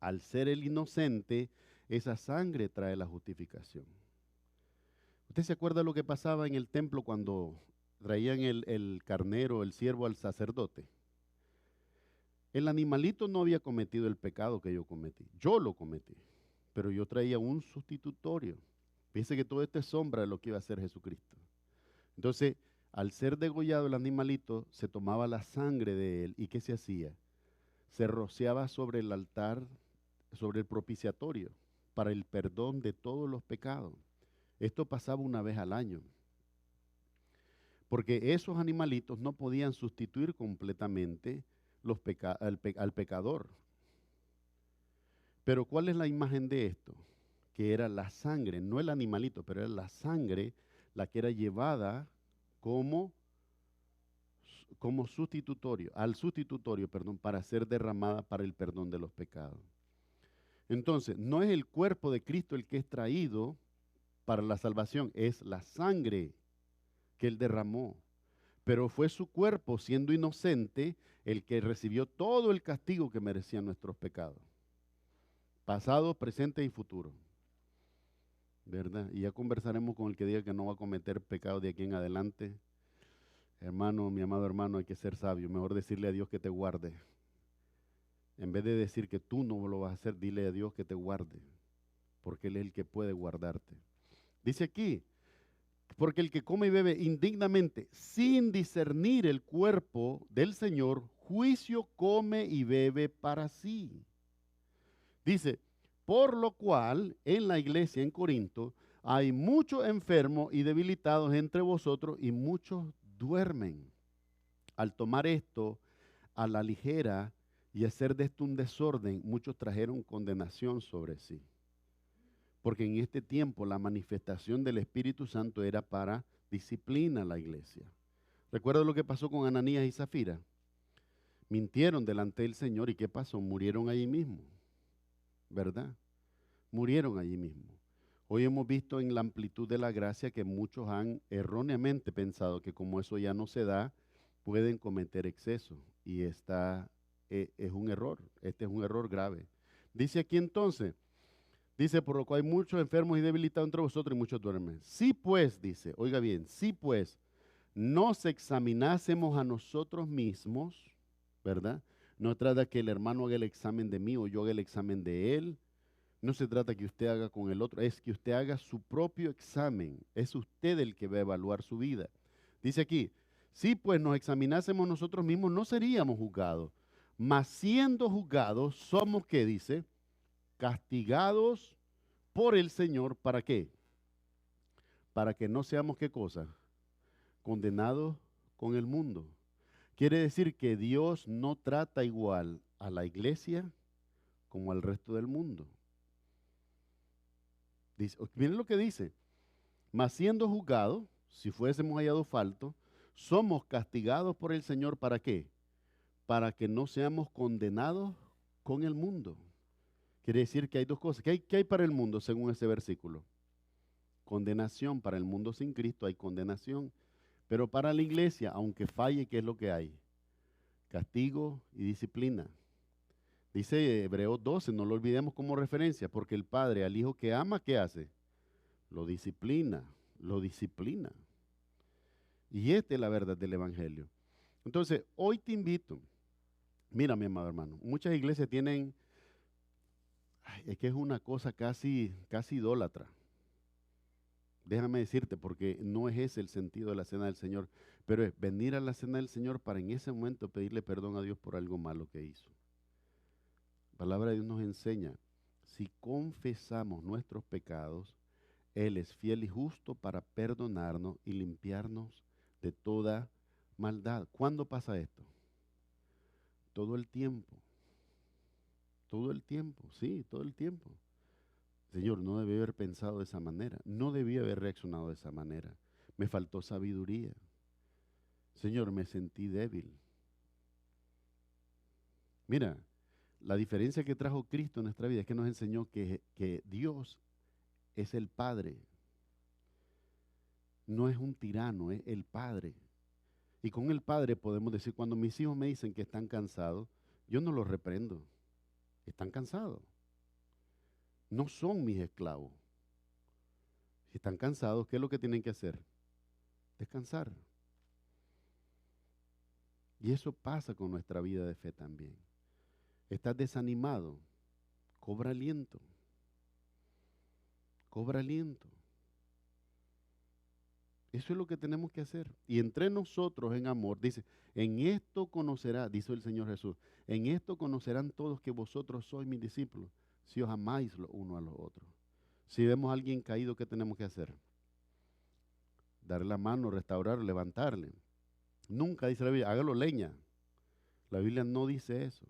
al ser el inocente, esa sangre trae la justificación. ¿Usted se acuerda lo que pasaba en el templo cuando traían el carnero, el ciervo al sacerdote? El animalito no había cometido el pecado que yo cometí. Yo lo cometí, pero yo traía un sustitutorio. Fíjese que todo esto es sombra de lo que iba a hacer Jesucristo. Entonces, al ser degollado el animalito, se tomaba la sangre de él. ¿Y qué se hacía? Se rociaba sobre el altar, sobre el propiciatorio, para el perdón de todos los pecados. Esto pasaba una vez al año. Porque esos animalitos no podían sustituir completamente al pecador. Pero ¿cuál es la imagen de esto? Que era la sangre, no el animalito, pero era la sangre la que era llevada como sustitutorio, para ser derramada para el perdón de los pecados. Entonces, no es el cuerpo de Cristo el que es traído para la salvación, es la sangre que él derramó. Pero fue su cuerpo, siendo inocente, el que recibió todo el castigo que merecían nuestros pecados. Pasado, presente y futuro. ¿Verdad? Y ya conversaremos con el que diga que no va a cometer pecado de aquí en adelante. Hermano, mi amado hermano, hay que ser sabio. Mejor decirle a Dios que te guarde. En vez de decir que tú no lo vas a hacer, dile a Dios que te guarde. Porque Él es el que puede guardarte. Dice aquí, porque el que come y bebe indignamente, sin discernir el cuerpo del Señor, juicio come y bebe para sí. Dice, Por lo cual, en la iglesia en Corinto, hay muchos enfermos y debilitados entre vosotros y muchos duermen. Al tomar esto a la ligera y hacer de esto un desorden, muchos trajeron condenación sobre sí. Porque en este tiempo la manifestación del Espíritu Santo era para disciplina a la iglesia. ¿Recuerda lo que pasó con Ananías y Zafira? Mintieron delante del Señor y ¿qué pasó? Murieron allí mismo, ¿verdad? Murieron allí mismo. Hoy hemos visto en la amplitud de la gracia que muchos han erróneamente pensado que como eso ya no se da, pueden cometer exceso. Y es un error, este es un error grave. Dice aquí entonces, dice, por lo cual hay muchos enfermos y debilitados entre vosotros y muchos duermen. Si pues, dice, oiga bien, si pues nos examinásemos a nosotros mismos, ¿verdad? No trata que el hermano haga el examen de mí o yo haga el examen de él. No se trata que usted haga con el otro, es que usted haga su propio examen. Es usted el que va a evaluar su vida. Dice aquí, si pues nos examinásemos nosotros mismos, no seríamos juzgados. Mas siendo juzgados, somos, ¿qué dice? Castigados por el Señor, ¿para qué? Para que no seamos, ¿qué cosa? Condenados con el mundo. Quiere decir que Dios no trata igual a la iglesia como al resto del mundo. Dice, miren lo que dice, mas siendo juzgados, si fuésemos hallados faltos, somos castigados por el Señor, ¿para qué? Para que no seamos condenados con el mundo. Quiere decir que hay dos cosas. ¿Qué hay para el mundo según ese versículo? Condenación. Para el mundo sin Cristo hay condenación. Pero para la iglesia, aunque falle, ¿qué es lo que hay? Castigo y disciplina. Dice Hebreos 12, no lo olvidemos como referencia, porque el padre al hijo que ama, ¿qué hace? Lo disciplina, lo disciplina. Y esta es la verdad del evangelio. Entonces, hoy te invito, mira mi amado hermano, muchas iglesias tienen, es que es una cosa casi idólatra. Déjame decirte, porque no es ese el sentido de la cena del Señor, pero es venir a la cena del Señor para en ese momento pedirle perdón a Dios por algo malo que hizo. La palabra de Dios nos enseña, si confesamos nuestros pecados, Él es fiel y justo para perdonarnos y limpiarnos de toda maldad. ¿Cuándo pasa esto? Todo el tiempo. Todo el tiempo, sí, todo el tiempo. Señor, no debí haber pensado de esa manera, no debí haber reaccionado de esa manera. Me faltó sabiduría. Señor, me sentí débil. Mira, la diferencia que trajo Cristo en nuestra vida es que nos enseñó que Dios es el Padre. No es un tirano, es el Padre. Y con el Padre podemos decir, cuando mis hijos me dicen que están cansados, yo no los reprendo. Están cansados. No son mis esclavos. Si están cansados, ¿qué es lo que tienen que hacer? Descansar. Y eso pasa con nuestra vida de fe también. Estás desanimado, cobra aliento. Cobra aliento. Eso es lo que tenemos que hacer. Y entre nosotros en amor, dice, en esto conocerá, dice el Señor Jesús, en esto conocerán todos que vosotros sois mis discípulos, si os amáis los unos a los otros. Si vemos a alguien caído, ¿qué tenemos que hacer? Darle la mano, restaurar, levantarle. Nunca dice la Biblia, hágalo leña. La Biblia no dice eso.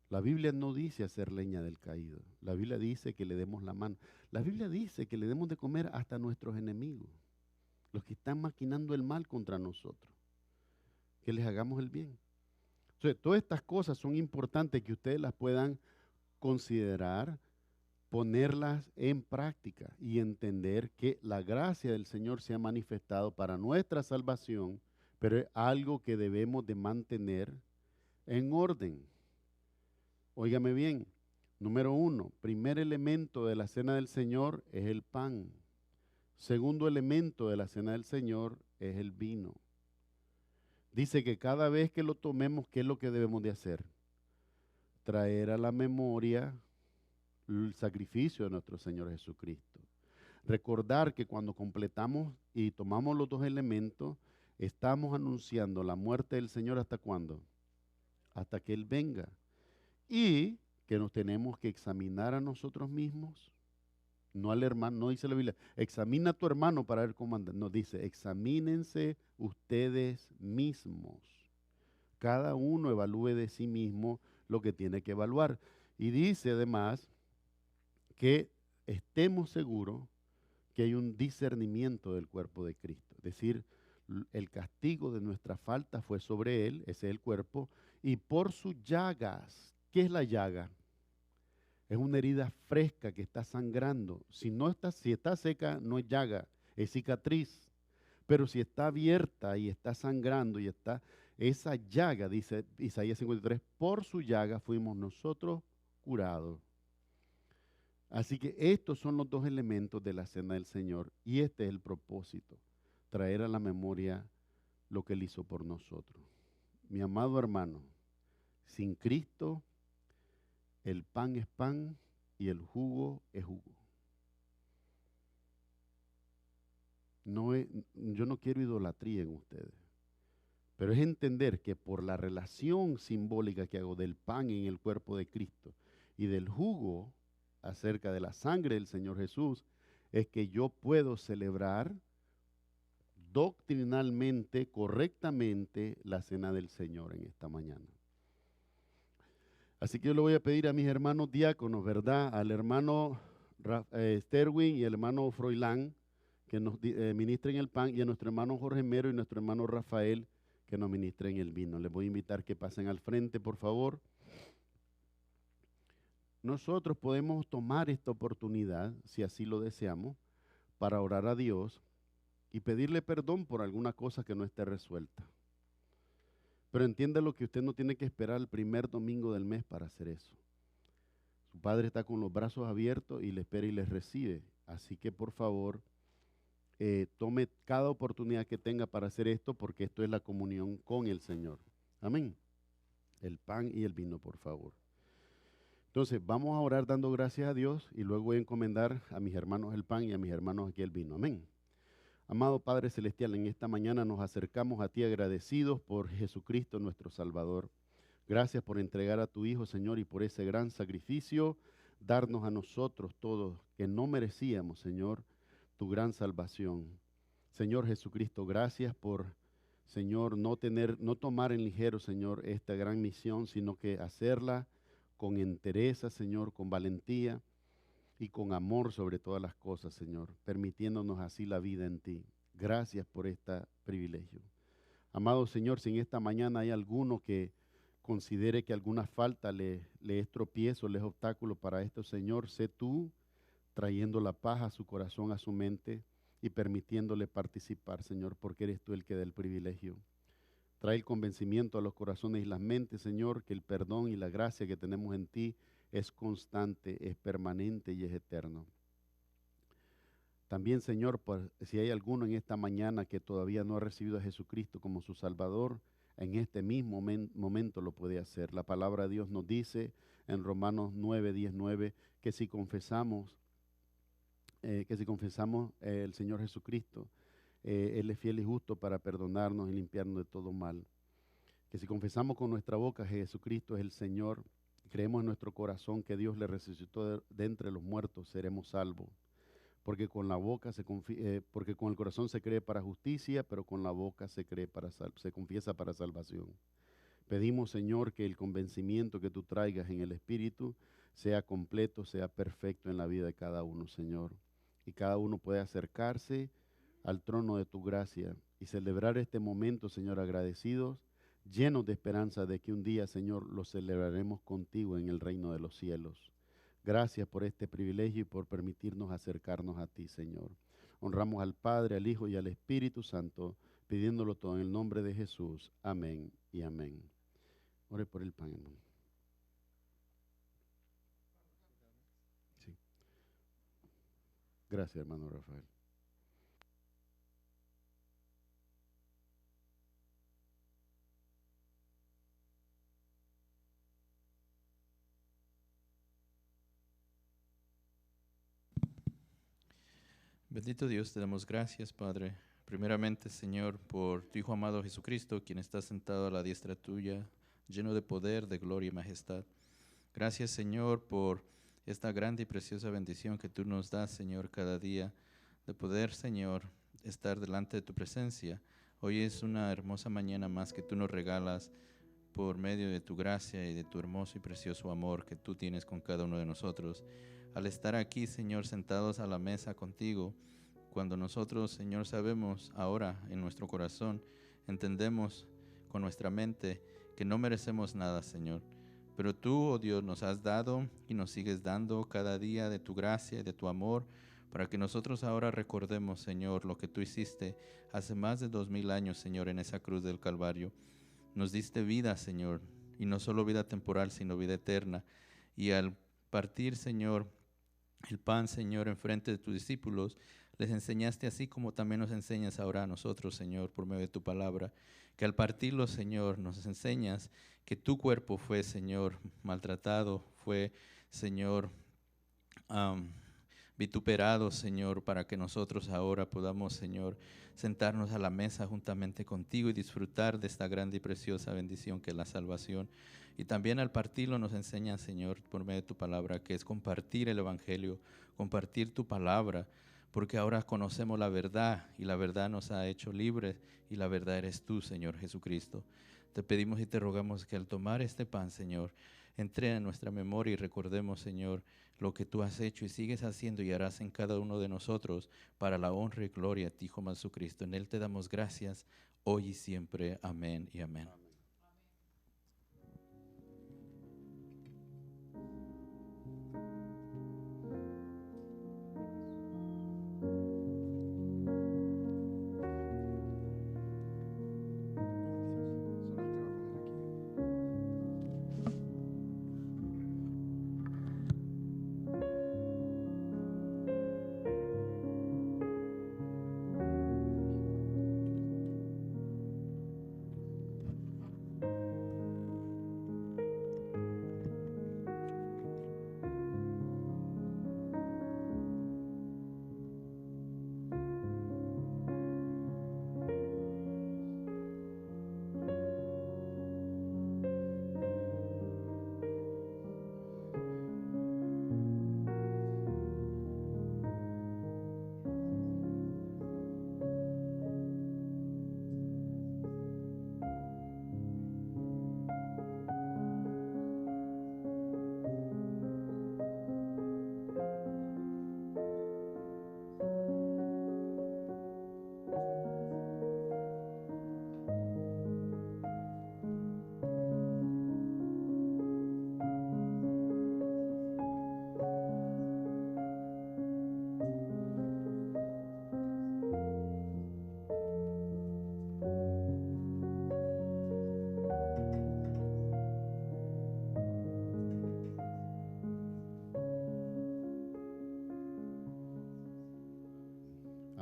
La Biblia no dice hacer leña del caído. La Biblia dice que le demos la mano. La Biblia dice que le demos de comer hasta a nuestros enemigos, los que están maquinando el mal contra nosotros, que les hagamos el bien. Entonces, todas estas cosas son importantes que ustedes las puedan considerar, ponerlas en práctica y entender que la gracia del Señor se ha manifestado para nuestra salvación, pero es algo que debemos de mantener en orden. Óigame bien, número 1, primer elemento de la cena del Señor es el pan. Segundo elemento de la cena del Señor es el vino. Dice que cada vez que lo tomemos, ¿qué es lo que debemos de hacer? Traer a la memoria el sacrificio de nuestro Señor Jesucristo. Recordar que cuando completamos y tomamos los dos elementos, estamos anunciando la muerte del Señor ¿hasta cuándo? Hasta que Él venga. Y que nos tenemos que examinar a nosotros mismos? No al hermano, no dice la Biblia, examina a tu hermano para ver cómo anda. Nos dice, examínense ustedes mismos. Cada uno evalúe de sí mismo lo que tiene que evaluar. Y dice además que estemos seguros que hay un discernimiento del cuerpo de Cristo. Es decir, el castigo de nuestra falta fue sobre él, ese es el cuerpo, y por sus llagas. ¿Qué es la llaga? Es una herida fresca que está sangrando. Si está seca, no es llaga, es cicatriz. Pero si está abierta y está sangrando y está esa llaga, dice Isaías 53, por su llaga fuimos nosotros curados. Así que estos son los dos elementos de la cena del Señor y este es el propósito, traer a la memoria lo que Él hizo por nosotros. Mi amado hermano, sin Cristo, el pan es pan y el jugo es jugo. Yo no quiero idolatría en ustedes, pero es entender que por la relación simbólica que hago del pan en el cuerpo de Cristo y del jugo acerca de la sangre del Señor Jesús, es que yo puedo celebrar doctrinalmente, correctamente, la cena del Señor en esta mañana. Así que yo le voy a pedir a mis hermanos diáconos, ¿verdad? Al hermano Sterwin y al hermano Froilán, que nos ministren el pan, y a nuestro hermano Jorge Mero y nuestro hermano Rafael, que nos ministren el vino. Les voy a invitar que pasen al frente, por favor. Nosotros podemos tomar esta oportunidad, si así lo deseamos, para orar a Dios y pedirle perdón por alguna cosa que no esté resuelta. Pero entiéndalo que usted no tiene que esperar el primer domingo del mes para hacer eso. Su Padre está con los brazos abiertos y le espera y le recibe. Así que por favor, tome cada oportunidad que tenga para hacer esto, porque esto es la comunión con el Señor. Amén. El pan y el vino, por favor. Entonces, vamos a orar dando gracias a Dios y luego voy a encomendar a mis hermanos el pan y a mis hermanos aquí el vino. Amén. Amado Padre Celestial, en esta mañana nos acercamos a ti agradecidos por Jesucristo nuestro Salvador. Gracias por entregar a tu Hijo, Señor, y por ese gran sacrificio, darnos a nosotros todos que no merecíamos, Señor, tu gran salvación. Señor Jesucristo, gracias por, Señor, no tomar en ligero, Señor, esta gran misión, sino que hacerla con entereza, Señor, con valentía y con amor sobre todas las cosas, Señor, permitiéndonos así la vida en ti. Gracias por este privilegio. Amado Señor, si en esta mañana hay alguno que considere que alguna falta le es tropiezo, le es obstáculo para esto, Señor, sé tú trayendo la paz a su corazón, a su mente y permitiéndole participar, Señor, porque eres tú el que da el privilegio. Trae el convencimiento a los corazones y las mentes, Señor, que el perdón y la gracia que tenemos en ti es constante, es permanente y es eterno. También, Señor, si hay alguno en esta mañana que todavía no ha recibido a Jesucristo como su Salvador, en este mismo momento lo puede hacer. La palabra de Dios nos dice en Romanos 9:19 que si confesamos el Señor Jesucristo, Él es fiel y justo para perdonarnos y limpiarnos de todo mal. Que si confesamos con nuestra boca que Jesucristo es el Señor, creemos en nuestro corazón que Dios le resucitó de entre los muertos, seremos salvos. Porque con el corazón se cree para justicia, pero con la boca se confiesa para salvación. Pedimos, Señor, que el convencimiento que tú traigas en el Espíritu sea completo, sea perfecto en la vida de cada uno, Señor. Y cada uno pueda acercarse al trono de tu gracia y celebrar este momento, Señor, agradecidos, llenos de esperanza de que un día, Señor, lo celebraremos contigo en el reino de los cielos. Gracias por este privilegio y por permitirnos acercarnos a ti, Señor. Honramos al Padre, al Hijo y al Espíritu Santo, pidiéndolo todo en el nombre de Jesús. Amén y amén. Ore por el pan, hermano. Sí. Gracias, hermano Rafael. Bendito Dios, te damos gracias, Padre. Primeramente, Señor, por tu Hijo amado Jesucristo, quien está sentado a la diestra tuya, lleno de poder, de gloria y majestad. Gracias, Señor, por esta grande y preciosa bendición que tú nos das, Señor, cada día, de poder, Señor, estar delante de tu presencia. Hoy es una hermosa mañana más que tú nos regalas por medio de tu gracia y de tu hermoso y precioso amor que tú tienes con cada uno de nosotros. Al estar aquí, Señor, sentados a la mesa contigo, cuando nosotros, Señor, sabemos ahora en nuestro corazón, entendemos con nuestra mente que no merecemos nada, Señor. Pero tú, oh Dios, nos has dado y nos sigues dando cada día de tu gracia y de tu amor, para que nosotros ahora recordemos, Señor, lo que tú hiciste hace más de 2000 años, Señor, en esa cruz del Calvario. Nos diste vida, Señor, y no solo vida temporal, sino vida eterna. Y al partir, Señor, el pan, Señor, en frente de tus discípulos, les enseñaste así como también nos enseñas ahora a nosotros, Señor, por medio de tu palabra, que al partirlo, Señor, nos enseñas que tu cuerpo fue, Señor, maltratado, fue, Señor, vituperado, Señor, para que nosotros ahora podamos, Señor, sentarnos a la mesa juntamente contigo y disfrutar de esta grande y preciosa bendición que es la salvación. Y también al partirlo nos enseña, Señor, por medio de tu palabra, que es compartir el evangelio, compartir tu palabra, porque ahora conocemos la verdad y la verdad nos ha hecho libres y la verdad eres tú, Señor Jesucristo. Te pedimos y te rogamos que al tomar este pan, Señor, entre en nuestra memoria y recordemos, Señor, lo que tú has hecho y sigues haciendo y harás en cada uno de nosotros para la honra y gloria de ti, Hijo Jesucristo. En Él te damos gracias hoy y siempre. Amén y amén.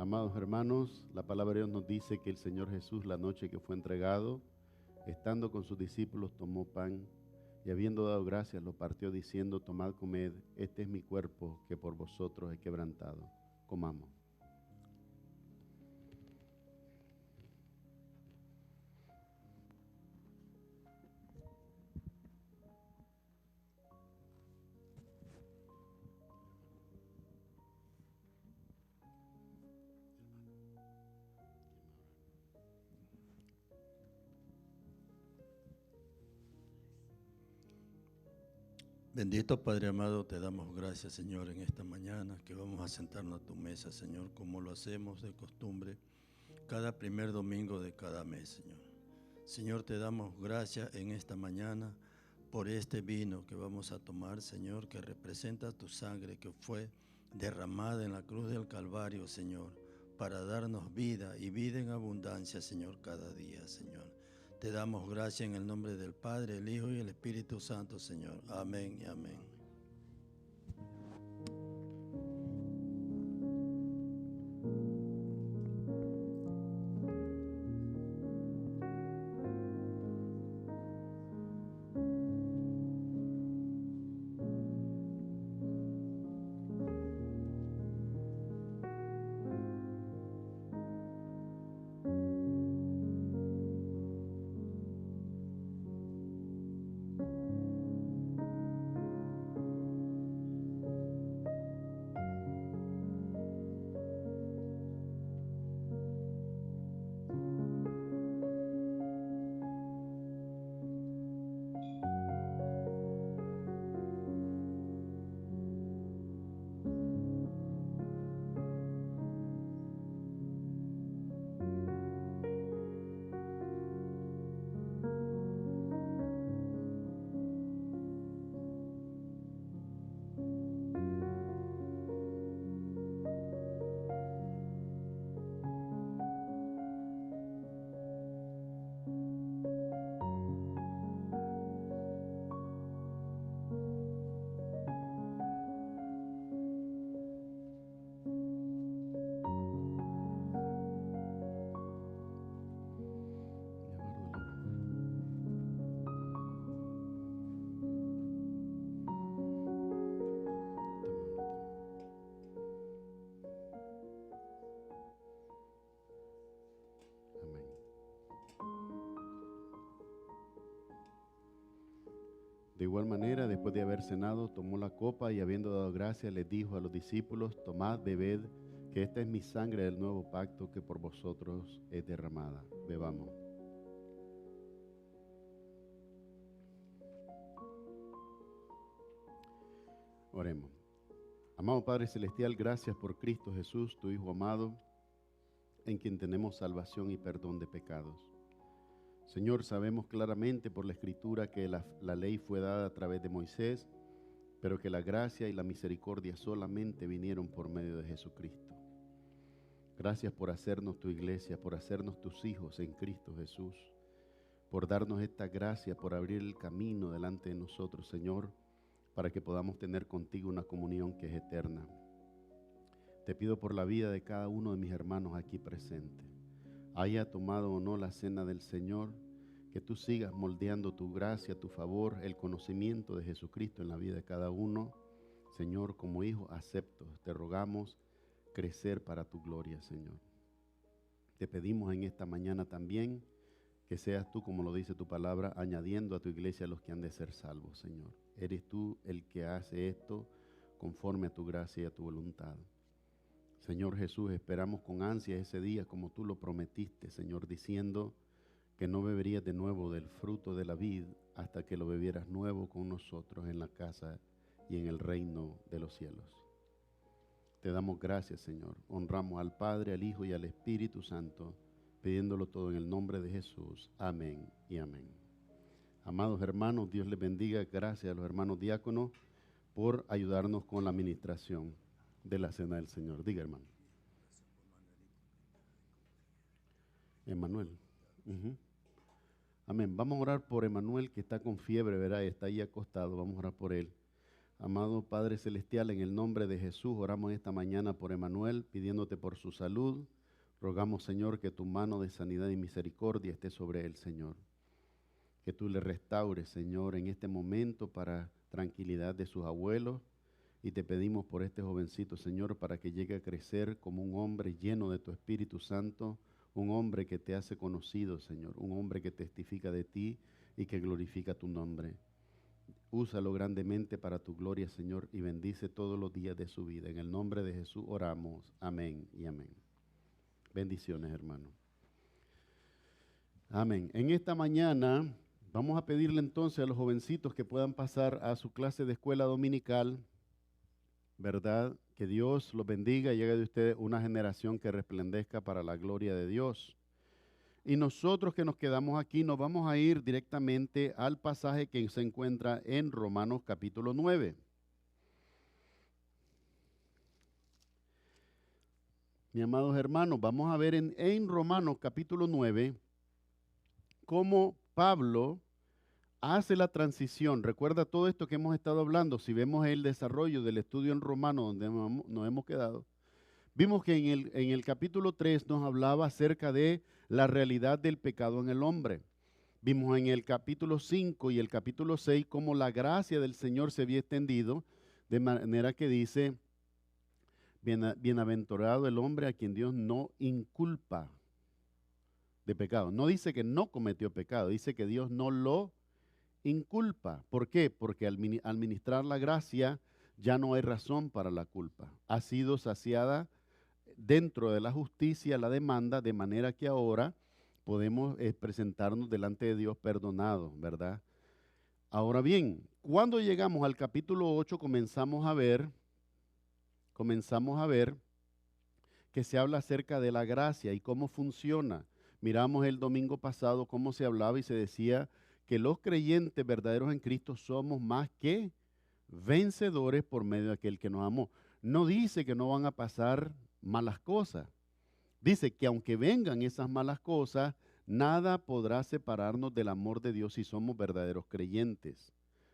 Amados hermanos, la palabra de Dios nos dice que el Señor Jesús, la noche que fue entregado, estando con sus discípulos, tomó pan y habiendo dado gracias, lo partió diciendo: tomad, comed, este es mi cuerpo que por vosotros he quebrantado. Comamos. Bendito Padre amado, te damos gracias, Señor, en esta mañana que vamos a sentarnos a tu mesa, Señor, como lo hacemos de costumbre cada primer domingo de cada mes, Señor. Señor, te damos gracias en esta mañana por este vino que vamos a tomar, Señor, que representa tu sangre que fue derramada en la cruz del Calvario, Señor, para darnos vida y vida en abundancia, Señor, cada día, Señor. Te damos gracias en el nombre del Padre, el Hijo y el Espíritu Santo, Señor. Amén y amén. De igual manera, después de haber cenado, tomó la copa y habiendo dado gracias, les dijo a los discípulos: tomad, bebed, que esta es mi sangre del nuevo pacto que por vosotros es derramada. Bebamos. Oremos. Amado Padre Celestial, gracias por Cristo Jesús, tu Hijo amado, en quien tenemos salvación y perdón de pecados. Señor, sabemos claramente por la Escritura que la ley fue dada a través de Moisés, pero que la gracia y la misericordia solamente vinieron por medio de Jesucristo. Gracias por hacernos tu iglesia, por hacernos tus hijos en Cristo Jesús, por darnos esta gracia, por abrir el camino delante de nosotros, Señor, para que podamos tener contigo una comunión que es eterna. Te pido por la vida de cada uno de mis hermanos aquí presentes. Haya tomado o no la cena del Señor, que tú sigas moldeando tu gracia, tu favor, el conocimiento de Jesucristo en la vida de cada uno. Señor, como hijo acepto, te rogamos crecer para tu gloria, Señor. Te pedimos en esta mañana también que seas tú, como lo dice tu palabra, añadiendo a tu iglesia a los que han de ser salvos, Señor. Eres tú el que hace esto conforme a tu gracia y a tu voluntad. Señor Jesús, esperamos con ansia ese día como tú lo prometiste, Señor, diciendo que no beberías de nuevo del fruto de la vid hasta que lo bebieras nuevo con nosotros en la casa y en el reino de los cielos. Te damos gracias, Señor. Honramos al Padre, al Hijo y al Espíritu Santo, pidiéndolo todo en el nombre de Jesús. Amén y amén. Amados hermanos, Dios les bendiga. Gracias a los hermanos diáconos por ayudarnos con la administración de la cena del Señor. Diga, hermano. Emanuel. Amén. Vamos a orar por Emanuel, que está con fiebre, ¿verdad? Está ahí acostado. Vamos a orar por él. Amado Padre Celestial, en el nombre de Jesús, oramos esta mañana por Emanuel, pidiéndote por su salud. Rogamos, Señor, que tu mano de sanidad y misericordia esté sobre él, Señor. Que tú le restaures, Señor, en este momento para tranquilidad de sus abuelos. Y te pedimos por este jovencito, Señor, para que llegue a crecer como un hombre lleno de tu Espíritu Santo, un hombre que te hace conocido, Señor, un hombre que testifica de ti y que glorifica tu nombre. Úsalo grandemente para tu gloria, Señor, y bendice todos los días de su vida. En el nombre de Jesús oramos. Amén y amén. Bendiciones, hermano. Amén. En esta mañana vamos a pedirle entonces a los jovencitos que puedan pasar a su clase de escuela dominical, ¿verdad? Que Dios los bendiga y haga de ustedes una generación que resplandezca para la gloria de Dios. Y nosotros que nos quedamos aquí nos vamos a ir directamente al pasaje que se encuentra en Romanos capítulo 9. Mis amados hermanos, vamos a ver en Romanos capítulo 9 cómo Pablo hace la transición. Recuerda todo esto que hemos estado hablando. Si vemos el desarrollo del estudio en Romanos donde nos hemos quedado, vimos que en el capítulo 3 nos hablaba acerca de la realidad del pecado en el hombre. Vimos en el capítulo 5 y el capítulo 6 cómo la gracia del Señor se había extendido, de manera que dice: bienaventurado el hombre a quien Dios no inculpa de pecado. No dice que no cometió pecado, dice que Dios no lo inculpa. ¿Por qué? Porque al ministrar la gracia ya no hay razón para la culpa. Ha sido saciada dentro de la justicia la demanda, de manera que ahora podemos presentarnos delante de Dios perdonados, ¿verdad? Ahora bien, cuando llegamos al capítulo 8 comenzamos a ver que se habla acerca de la gracia y cómo funciona. Miramos el domingo pasado cómo se hablaba y se decía que los creyentes verdaderos en Cristo somos más que vencedores por medio de aquel que nos amó. No dice que no van a pasar malas cosas. Dice que aunque vengan esas malas cosas, nada podrá separarnos del amor de Dios si somos verdaderos creyentes,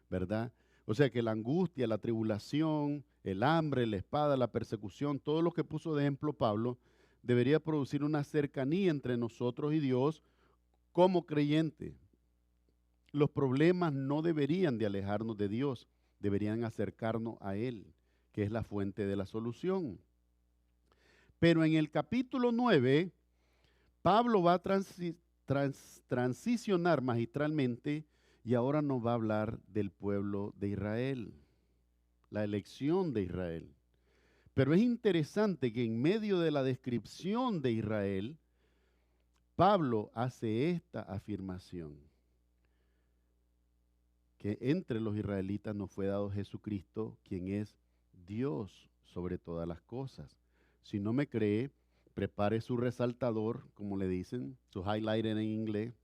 ¿verdad? O sea que la angustia, la tribulación, el hambre, la espada, la persecución, todo lo que puso de ejemplo Pablo, debería producir una cercanía entre nosotros y Dios como creyentes. Los problemas no deberían de alejarnos de Dios, deberían acercarnos a Él, que es la fuente de la solución. Pero en el capítulo 9, Pablo va a transicionar magistralmente Y ahora nos va a hablar del pueblo de Israel, la elección de Israel. Pero es interesante que en medio de la descripción de Israel, Pablo hace esta afirmación, que entre los israelitas nos fue dado Jesucristo, quien es Dios sobre todas las cosas. Si no me cree, prepare su resaltador, como le dicen, su highlighter en inglés,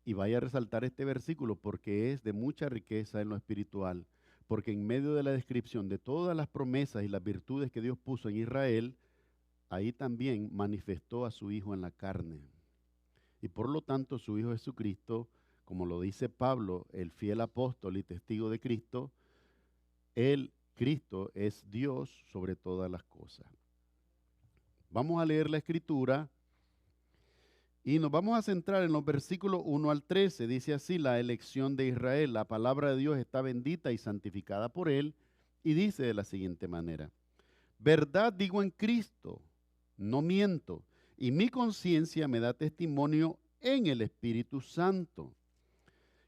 y vaya a resaltar este versículo porque es de mucha riqueza en lo espiritual, porque en medio de la descripción de todas las promesas y las virtudes que Dios puso en Israel, ahí también manifestó a su Hijo en la carne. Y por lo tanto su Hijo Jesucristo, como lo dice Pablo, el fiel apóstol y testigo de Cristo, Cristo es Dios sobre todas las cosas. Vamos a leer la Escritura y nos vamos a centrar en los versículos 1 al 13. Dice así: la elección de Israel, la palabra de Dios está bendita y santificada por él, y dice de la siguiente manera: verdad digo en Cristo, no miento, y mi conciencia me da testimonio en el Espíritu Santo,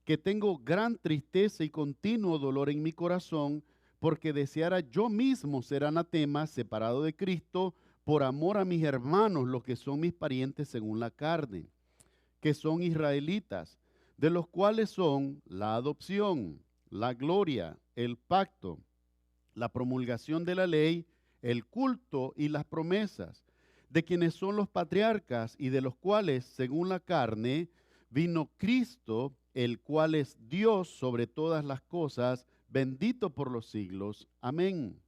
que tengo gran tristeza y continuo dolor en mi corazón, porque deseara yo mismo ser anatema, separado de Cristo, por amor a mis hermanos, los que son mis parientes según la carne, que son israelitas, de los cuales son la adopción, la gloria, el pacto, la promulgación de la ley, el culto y las promesas, de quienes son los patriarcas y de los cuales, según la carne, vino Cristo, el cual es Dios sobre todas las cosas, bendito por los siglos. Amén.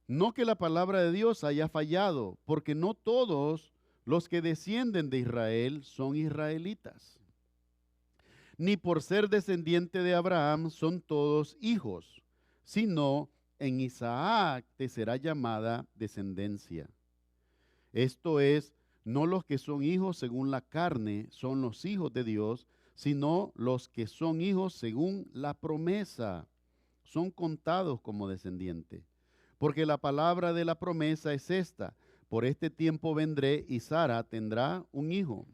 No que la palabra de Dios haya fallado, porque no todos los que descienden de Israel son israelitas. Ni por ser descendiente de Abraham son todos hijos, sino en Isaac te será llamada descendencia. Esto es, no los que son hijos según la carne son los hijos de Dios, sino los que son hijos según la promesa, son contados como descendientes. Porque la palabra de la promesa es esta: por este tiempo vendré y Sara tendrá un hijo.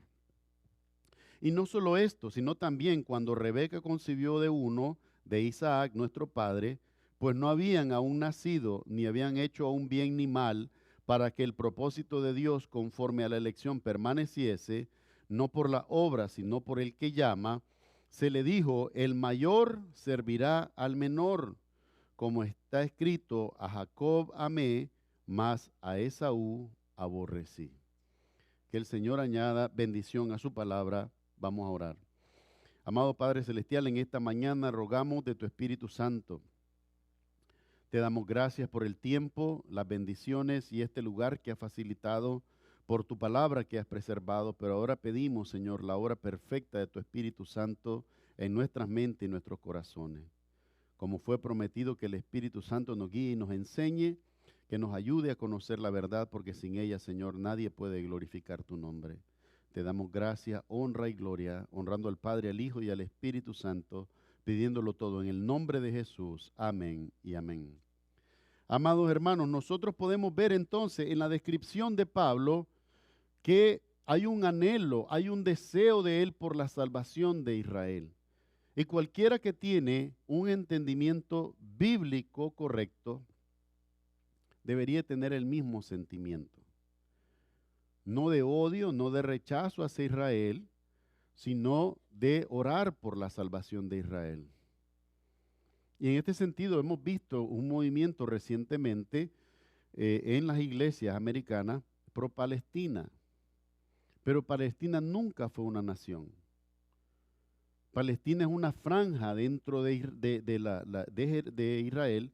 Y no solo esto, sino también cuando Rebeca concibió de uno, de Isaac, nuestro padre, pues no habían aún nacido, ni habían hecho aún bien ni mal, para que el propósito de Dios conforme a la elección permaneciese, no por la obra, sino por el que llama, se le dijo: el mayor servirá al menor. Como está escrito: a Jacob amé, mas a Esaú aborrecí. Que el Señor añada bendición a su palabra. Vamos a orar. Amado Padre Celestial, en esta mañana rogamos de tu Espíritu Santo. Te damos gracias por el tiempo, las bendiciones y este lugar que has facilitado, por tu palabra que has preservado, pero ahora pedimos, Señor, la obra perfecta de tu Espíritu Santo en nuestras mentes y nuestros corazones. Como fue prometido, que el Espíritu Santo nos guíe y nos enseñe, que nos ayude a conocer la verdad, porque sin ella, Señor, nadie puede glorificar tu nombre. Te damos gracia, honra y gloria, honrando al Padre, al Hijo y al Espíritu Santo, pidiéndolo todo en el nombre de Jesús. Amén y amén. Amados hermanos, nosotros podemos ver entonces en la descripción de Pablo que hay un anhelo, hay un deseo de él por la salvación de Israel. Y cualquiera que tiene un entendimiento bíblico correcto debería tener el mismo sentimiento. No de odio, no de rechazo hacia Israel, sino de orar por la salvación de Israel. Y en este sentido hemos visto un movimiento recientemente en las iglesias americanas pro Palestina. Pero Palestina nunca fue una nación. Palestina es una franja dentro de Israel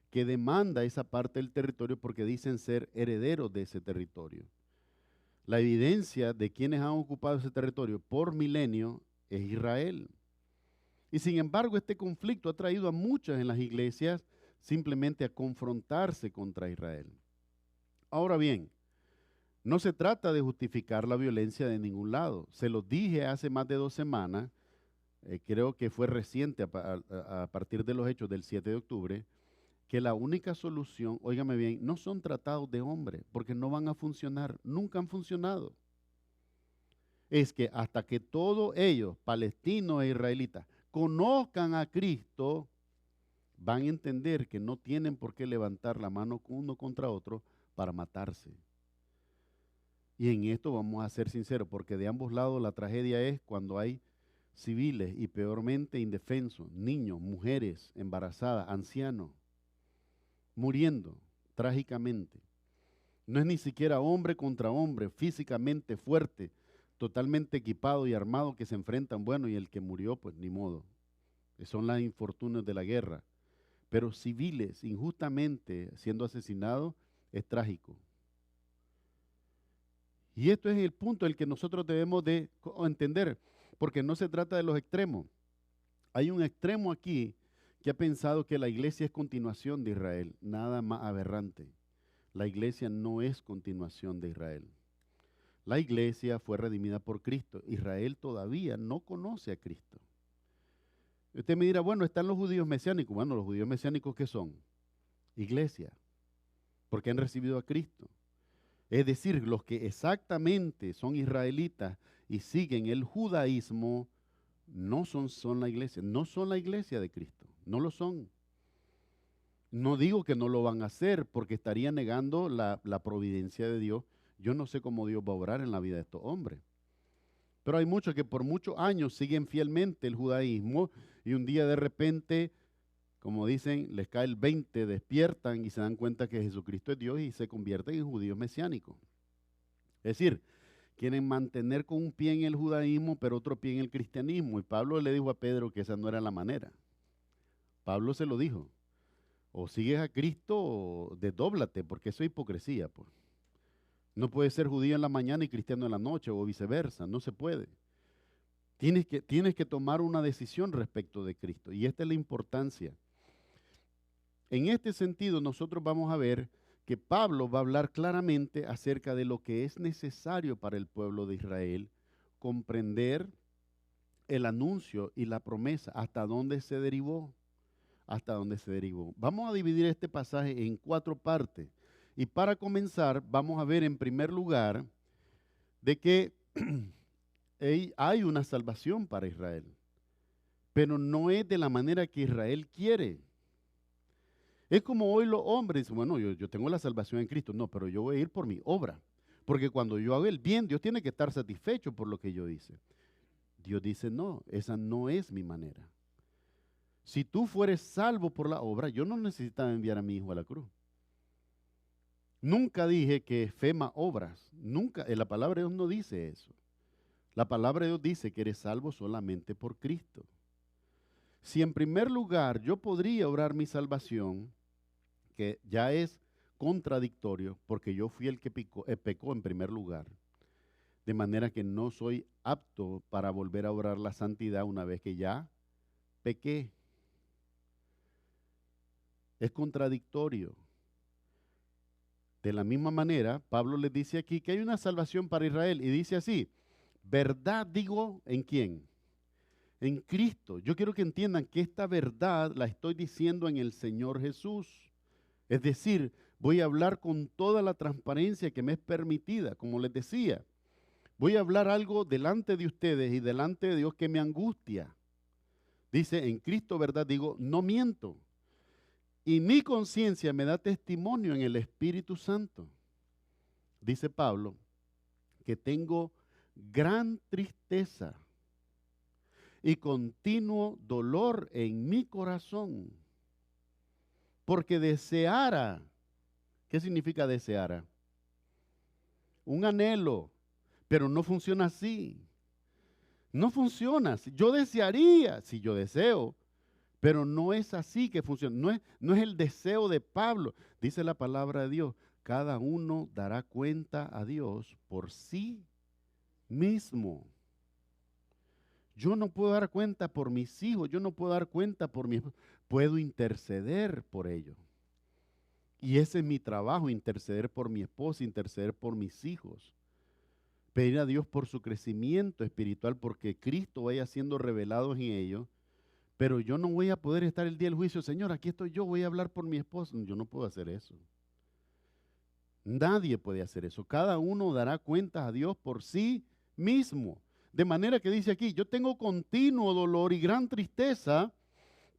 que demanda esa parte del territorio porque dicen ser herederos de ese territorio. La evidencia de quienes han ocupado ese territorio por milenio es Israel. Y sin embargo, este conflicto ha traído a muchas en las iglesias simplemente a confrontarse contra Israel. Ahora bien, no se trata de justificar la violencia de ningún lado. Se lo dije hace más de 2 semanas, creo que fue reciente a partir de los hechos del 7 de octubre, que la única solución, óigame bien, no son tratados de hombre, porque no van a funcionar, nunca han funcionado. es que hasta que todos ellos, palestinos e israelitas, conozcan a Cristo, van a entender que no tienen por qué levantar la mano uno contra otro para matarse. Y en esto vamos a ser sinceros, porque de ambos lados la tragedia es cuando hay civiles y peormente indefensos, niños, mujeres, embarazadas, ancianos, muriendo trágicamente. No es ni siquiera hombre contra hombre, físicamente fuerte, totalmente equipado y armado que se enfrentan, bueno, y el que murió, pues ni modo. Son las infortunios de la guerra. Pero civiles injustamente siendo asesinados es trágico. Y esto es el punto el que nosotros debemos de entender, porque no se trata de los extremos. Hay un extremo aquí que ha pensado que la iglesia es continuación de Israel, nada más aberrante. La iglesia no es continuación de Israel. La iglesia fue redimida por Cristo. Israel todavía no conoce a Cristo. Usted me dirá, bueno, están los judíos mesiánicos. Bueno, los judíos mesiánicos, ¿qué son? Iglesia, porque han recibido a Cristo. Es decir, los que exactamente son israelitas y siguen el judaísmo, no son la iglesia, no son la iglesia de Cristo, no lo son. No digo que no lo van a hacer porque estaría negando la providencia de Dios. Yo no sé cómo Dios va a obrar en la vida de estos hombres. Pero hay muchos que por muchos años siguen fielmente el judaísmo y un día de repente, como dicen, les cae el 20, despiertan y se dan cuenta que Jesucristo es Dios y se convierten en judíos mesiánicos. Es decir, quieren mantener con un pie en el judaísmo pero otro pie en el cristianismo. Y Pablo le dijo a Pedro que esa no era la manera. Pablo se lo dijo. O sigues a Cristo o desdóblate, porque eso es hipocresía, pues. No puedes ser judío en la mañana y cristiano en la noche, o viceversa, no se puede. Tienes que tomar una decisión respecto de Cristo, y esta es la importancia. En este sentido, nosotros vamos a ver que Pablo va a hablar claramente acerca de lo que es necesario para el pueblo de Israel, comprender el anuncio y la promesa, hasta dónde se derivó. Hasta dónde se derivó. Vamos a dividir este pasaje en 4 partes. Y para comenzar, vamos a ver en primer lugar de que hay una salvación para Israel, pero no es de la manera que Israel quiere. Es como hoy los hombres dicen, bueno, yo tengo la salvación en Cristo. No, pero yo voy a ir por mi obra. Porque cuando yo hago el bien, Dios tiene que estar satisfecho por lo que yo hice. Dios dice, no, esa no es mi manera. Si tú fueres salvo por la obra, yo no necesitaba enviar a mi hijo a la cruz. Nunca dije que fe más obras. Nunca, la palabra de Dios no dice eso. La palabra de Dios dice que eres salvo solamente por Cristo. Si en primer lugar yo podría obrar mi salvación, que ya es contradictorio, porque yo fui el que pecó en primer lugar, de manera que no soy apto para volver a obrar la santidad una vez que ya pequé. Es contradictorio. De la misma manera, Pablo les dice aquí que hay una salvación para Israel y dice así, verdad digo, ¿en quién? En Cristo. Yo quiero que entiendan que esta verdad la estoy diciendo en el Señor Jesús. Es decir, voy a hablar con toda la transparencia que me es permitida, como les decía. Voy a hablar algo delante de ustedes y delante de Dios que me angustia. Dice, en Cristo, verdad digo, no miento. Y mi conciencia me da testimonio en el Espíritu Santo. Dice Pablo, que tengo gran tristeza y continuo dolor en mi corazón, porque deseara, ¿qué significa deseara? Un anhelo, pero no funciona así. No funciona así. Yo desearía, si yo deseo, pero no es así que funciona. No es el deseo de Pablo. Dice la palabra de Dios, cada uno dará cuenta a Dios por sí mismo. Yo no puedo dar cuenta por mis hijos, yo no puedo dar cuenta por mi esposa. Puedo interceder por ellos. Y ese es mi trabajo, interceder por mi esposa, interceder por mis hijos. Pedir a Dios por su crecimiento espiritual, porque Cristo vaya siendo revelado en ellos. Pero yo no voy a poder estar el día del juicio, Señor, aquí estoy yo, voy a hablar por mi esposa. Yo no puedo hacer eso. Nadie puede hacer eso. Cada uno dará cuentas a Dios por sí mismo. De manera que dice aquí, yo tengo continuo dolor y gran tristeza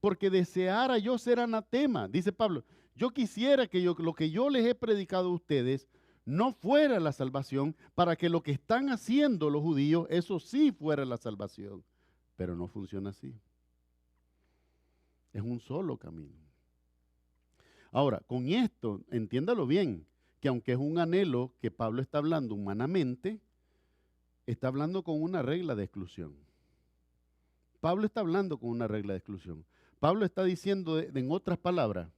porque deseara yo ser anatema. Dice Pablo, yo quisiera que lo que yo les he predicado a ustedes no fuera la salvación, para que lo que están haciendo los judíos, eso sí fuera la salvación. Pero no funciona así. Es un solo camino. Ahora, con esto, entiéndalo bien, que aunque es un anhelo que Pablo está hablando humanamente, está hablando con una regla de exclusión. Pablo está hablando con una regla de exclusión. Pablo está diciendo, en otras palabras,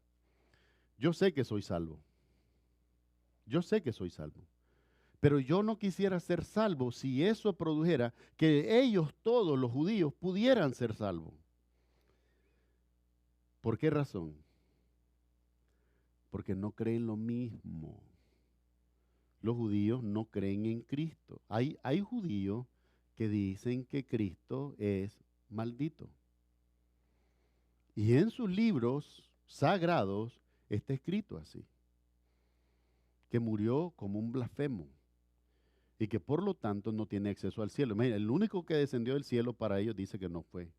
yo sé que soy salvo. Yo sé que soy salvo. Pero yo no quisiera ser salvo si eso produjera que ellos, todos los judíos, pudieran ser salvos. ¿Por qué razón? Porque no creen lo mismo. Los judíos no creen en Cristo. Hay judíos que dicen que Cristo es maldito. Y en sus libros sagrados está escrito así, que murió como un blasfemo y que por lo tanto no tiene acceso al cielo. Imagínate, el único que descendió del cielo para ellos dice que no fue.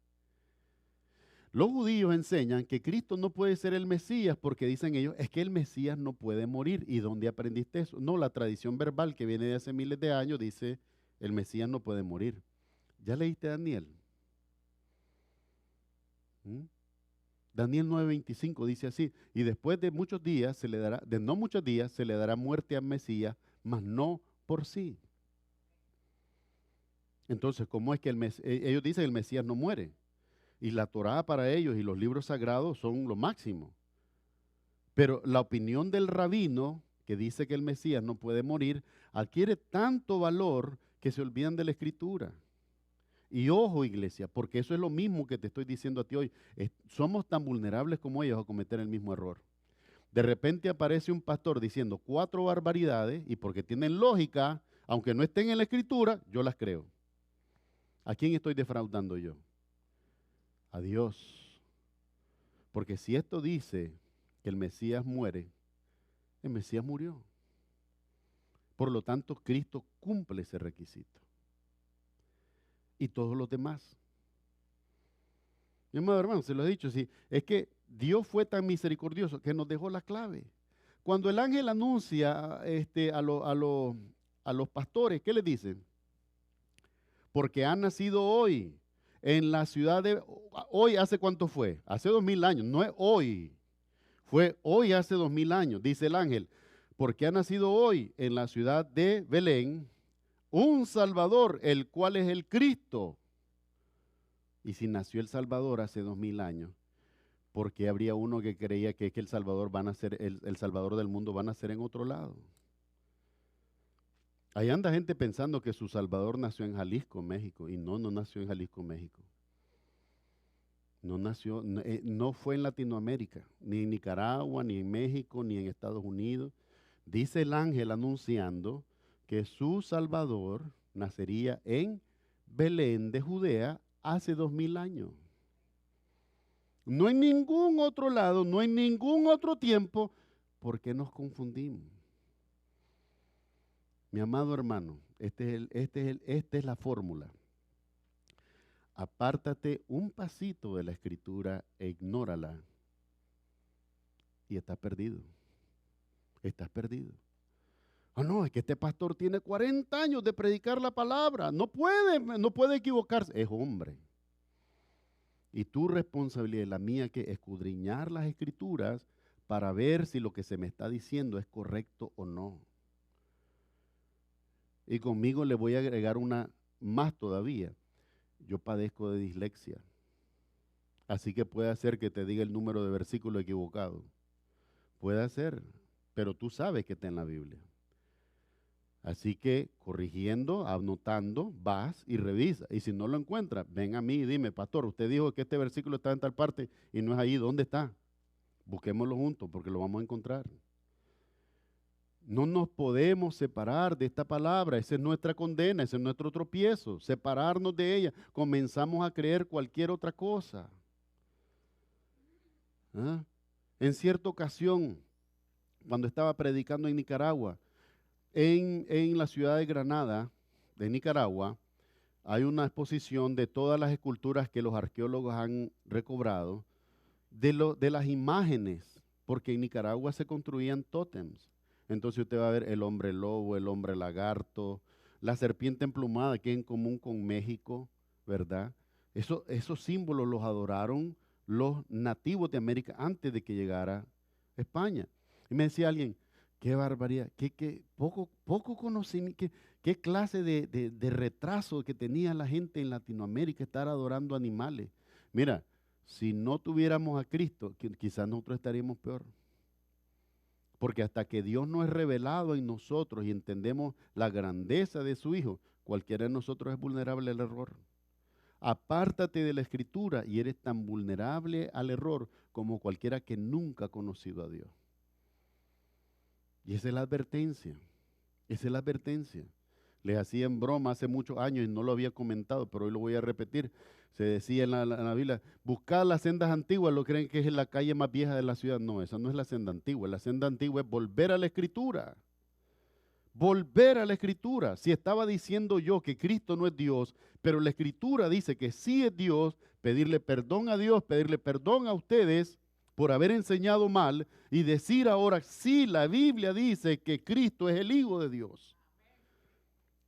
Los judíos enseñan que Cristo no puede ser el Mesías porque dicen ellos, es que el Mesías no puede morir. ¿Y dónde aprendiste eso? No, la tradición verbal que viene de hace miles de años dice, el Mesías no puede morir. ¿Ya leíste Daniel? Daniel 9:25 dice así, y después de muchos días se le dará, de no muchos días se le dará muerte al Mesías, mas no por sí. Entonces, ¿cómo es que ellos dicen el Mesías no muere? Y la Torá para ellos y los libros sagrados son lo máximo. Pero la opinión del rabino, que dice que el Mesías no puede morir, adquiere tanto valor que se olvidan de la Escritura. Y ojo, iglesia, porque eso es lo mismo que te estoy diciendo a ti hoy. Somos tan vulnerables como ellos a cometer el mismo error. De repente aparece un pastor diciendo 4 barbaridades y porque tienen lógica, aunque no estén en la Escritura, yo las creo. ¿A quién estoy defraudando yo? A Dios. Porque si esto dice que el Mesías muere, el Mesías murió. Por lo tanto, Cristo cumple ese requisito. Y todos los demás. Mi amado hermano, se lo he dicho, sí, es que Dios fue tan misericordioso que nos dejó la clave. Cuando el ángel anuncia a los pastores, ¿qué les dicen? Porque ha nacido hoy en la ciudad de... Hoy, ¿hace cuánto fue? Hace 2000 años, no es hoy. Fue hoy hace 2000 años, dice el ángel. Porque ha nacido hoy en la ciudad de Belén un Salvador, el cual es el Cristo. Y si nació el Salvador hace 2000 años, ¿por qué habría uno que creía que el Salvador van a ser, el Salvador del mundo van a ser en otro lado? Ahí anda gente pensando que su Salvador nació en Jalisco, México, y no nació en Jalisco, México. No nació, no fue en Latinoamérica, ni en Nicaragua, ni en México, ni en Estados Unidos. Dice el ángel anunciando que su Salvador nacería en Belén de Judea hace 2000 años. No en ningún otro lado, no en ningún otro tiempo. ¿Por qué nos confundimos? Mi amado hermano, esta es la fórmula. Apártate un pasito de la Escritura e ignórala y estás perdido. Estás perdido. No, es que este pastor tiene 40 años de predicar la palabra. No puede equivocarse. Es hombre. Y tu responsabilidad y la mía que escudriñar las Escrituras para ver si lo que se me está diciendo es correcto o no. Y conmigo le voy a agregar una más todavía. Yo padezco de dislexia. Así que puede ser que te diga el número de versículo equivocado. Puede ser, pero tú sabes que está en la Biblia. Así que corrigiendo, anotando, vas y revisa. Y si no lo encuentras, ven a mí y dime, pastor, usted dijo que este versículo está en tal parte y no es ahí. ¿Dónde está? Busquémoslo juntos porque lo vamos a encontrar. No nos podemos separar de esta palabra. Esa es nuestra condena, ese es nuestro tropiezo. Separarnos de ella. Comenzamos a creer cualquier otra cosa. En cierta ocasión, cuando estaba predicando en Nicaragua, en la ciudad de Granada, de Nicaragua, hay una exposición de todas las esculturas que los arqueólogos han recobrado, de las imágenes, porque en Nicaragua se construían tótems. Entonces usted va a ver el hombre lobo, el hombre lagarto, la serpiente emplumada, que es en común con México, ¿verdad? Esos símbolos los adoraron los nativos de América antes de que llegara España. Y me decía alguien, qué barbaridad, poco conocí, qué clase de retraso que tenía la gente en Latinoamérica estar adorando animales. Mira, si no tuviéramos a Cristo, quizás nosotros estaríamos peor. Porque hasta que Dios no es revelado en nosotros y entendemos la grandeza de su Hijo, cualquiera de nosotros es vulnerable al error. Apártate de la Escritura y eres tan vulnerable al error como cualquiera que nunca ha conocido a Dios. Y esa es la advertencia. Esa es la advertencia. Les hacía en broma hace muchos años y no lo había comentado, pero hoy lo voy a repetir. Se decía en la Biblia, buscad las sendas antiguas, lo creen que es la calle más vieja de la ciudad. No, esa no es la senda antigua. La senda antigua es volver a la Escritura. Volver a la Escritura. Si estaba diciendo yo que Cristo no es Dios, pero la Escritura dice que sí es Dios, pedirle perdón a Dios, pedirle perdón a ustedes por haber enseñado mal y decir ahora, sí, la Biblia dice que Cristo es el Hijo de Dios.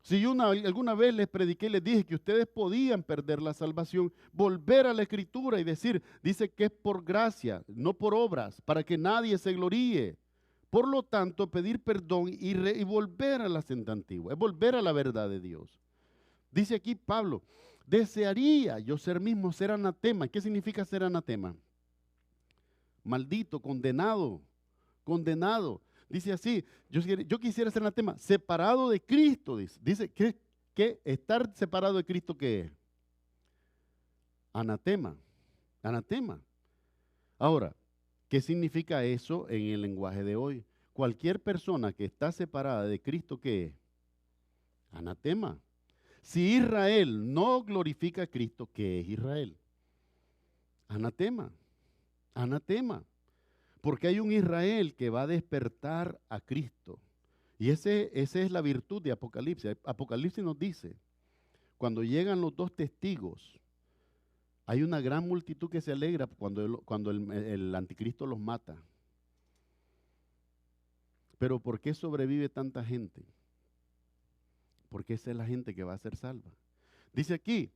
Si yo alguna vez les prediqué y les dije que ustedes podían perder la salvación, volver a la Escritura y decir, dice que es por gracia, no por obras, para que nadie se gloríe. Por lo tanto, pedir perdón y volver a la senda antigua, es volver a la verdad de Dios. Dice aquí Pablo, desearía yo ser anatema. ¿Qué significa ser anatema? Maldito, condenado, condenado. Dice así, yo quisiera ser anatema, separado de Cristo, dice. Dice que estar separado de Cristo, ¿qué es? Anatema, anatema. Ahora, ¿qué significa eso en el lenguaje de hoy? Cualquier persona que está separada de Cristo, ¿qué es? Anatema. Si Israel no glorifica a Cristo, ¿qué es Israel? Anatema, anatema. Porque hay un Israel que va a despertar a Cristo. Y esa es la virtud de Apocalipsis. Apocalipsis nos dice, cuando llegan los dos testigos, hay una gran multitud que se alegra cuando el anticristo los mata. Pero ¿por qué sobrevive tanta gente? Porque esa es la gente que va a ser salva. Dice aquí,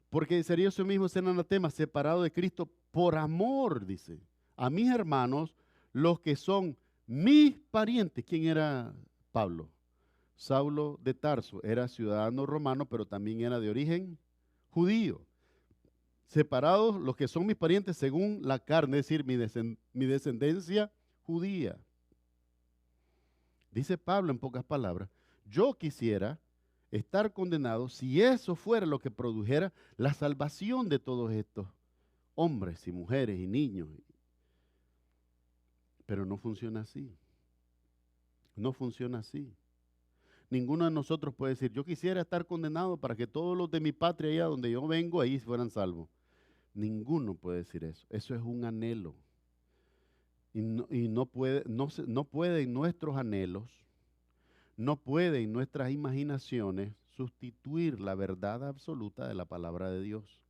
porque sería eso mismo ser anatema, separado de Cristo por amor, dice, a mis hermanos, los que son mis parientes. ¿Quién era Pablo? Saulo de Tarso, era ciudadano romano, pero también era de origen judío. Separados los que son mis parientes según la carne, es decir, mi descendencia judía. Dice Pablo en pocas palabras, yo quisiera estar condenado si eso fuera lo que produjera la salvación de todos estos hombres y mujeres y niños. Pero no funciona así. No funciona así. Ninguno de nosotros puede decir, yo quisiera estar condenado para que todos los de mi patria allá donde yo vengo, ahí fueran salvos. Ninguno puede decir eso. Eso es un anhelo. Y no pueden nuestros anhelos, no pueden nuestras imaginaciones sustituir la verdad absoluta de la palabra de Dios.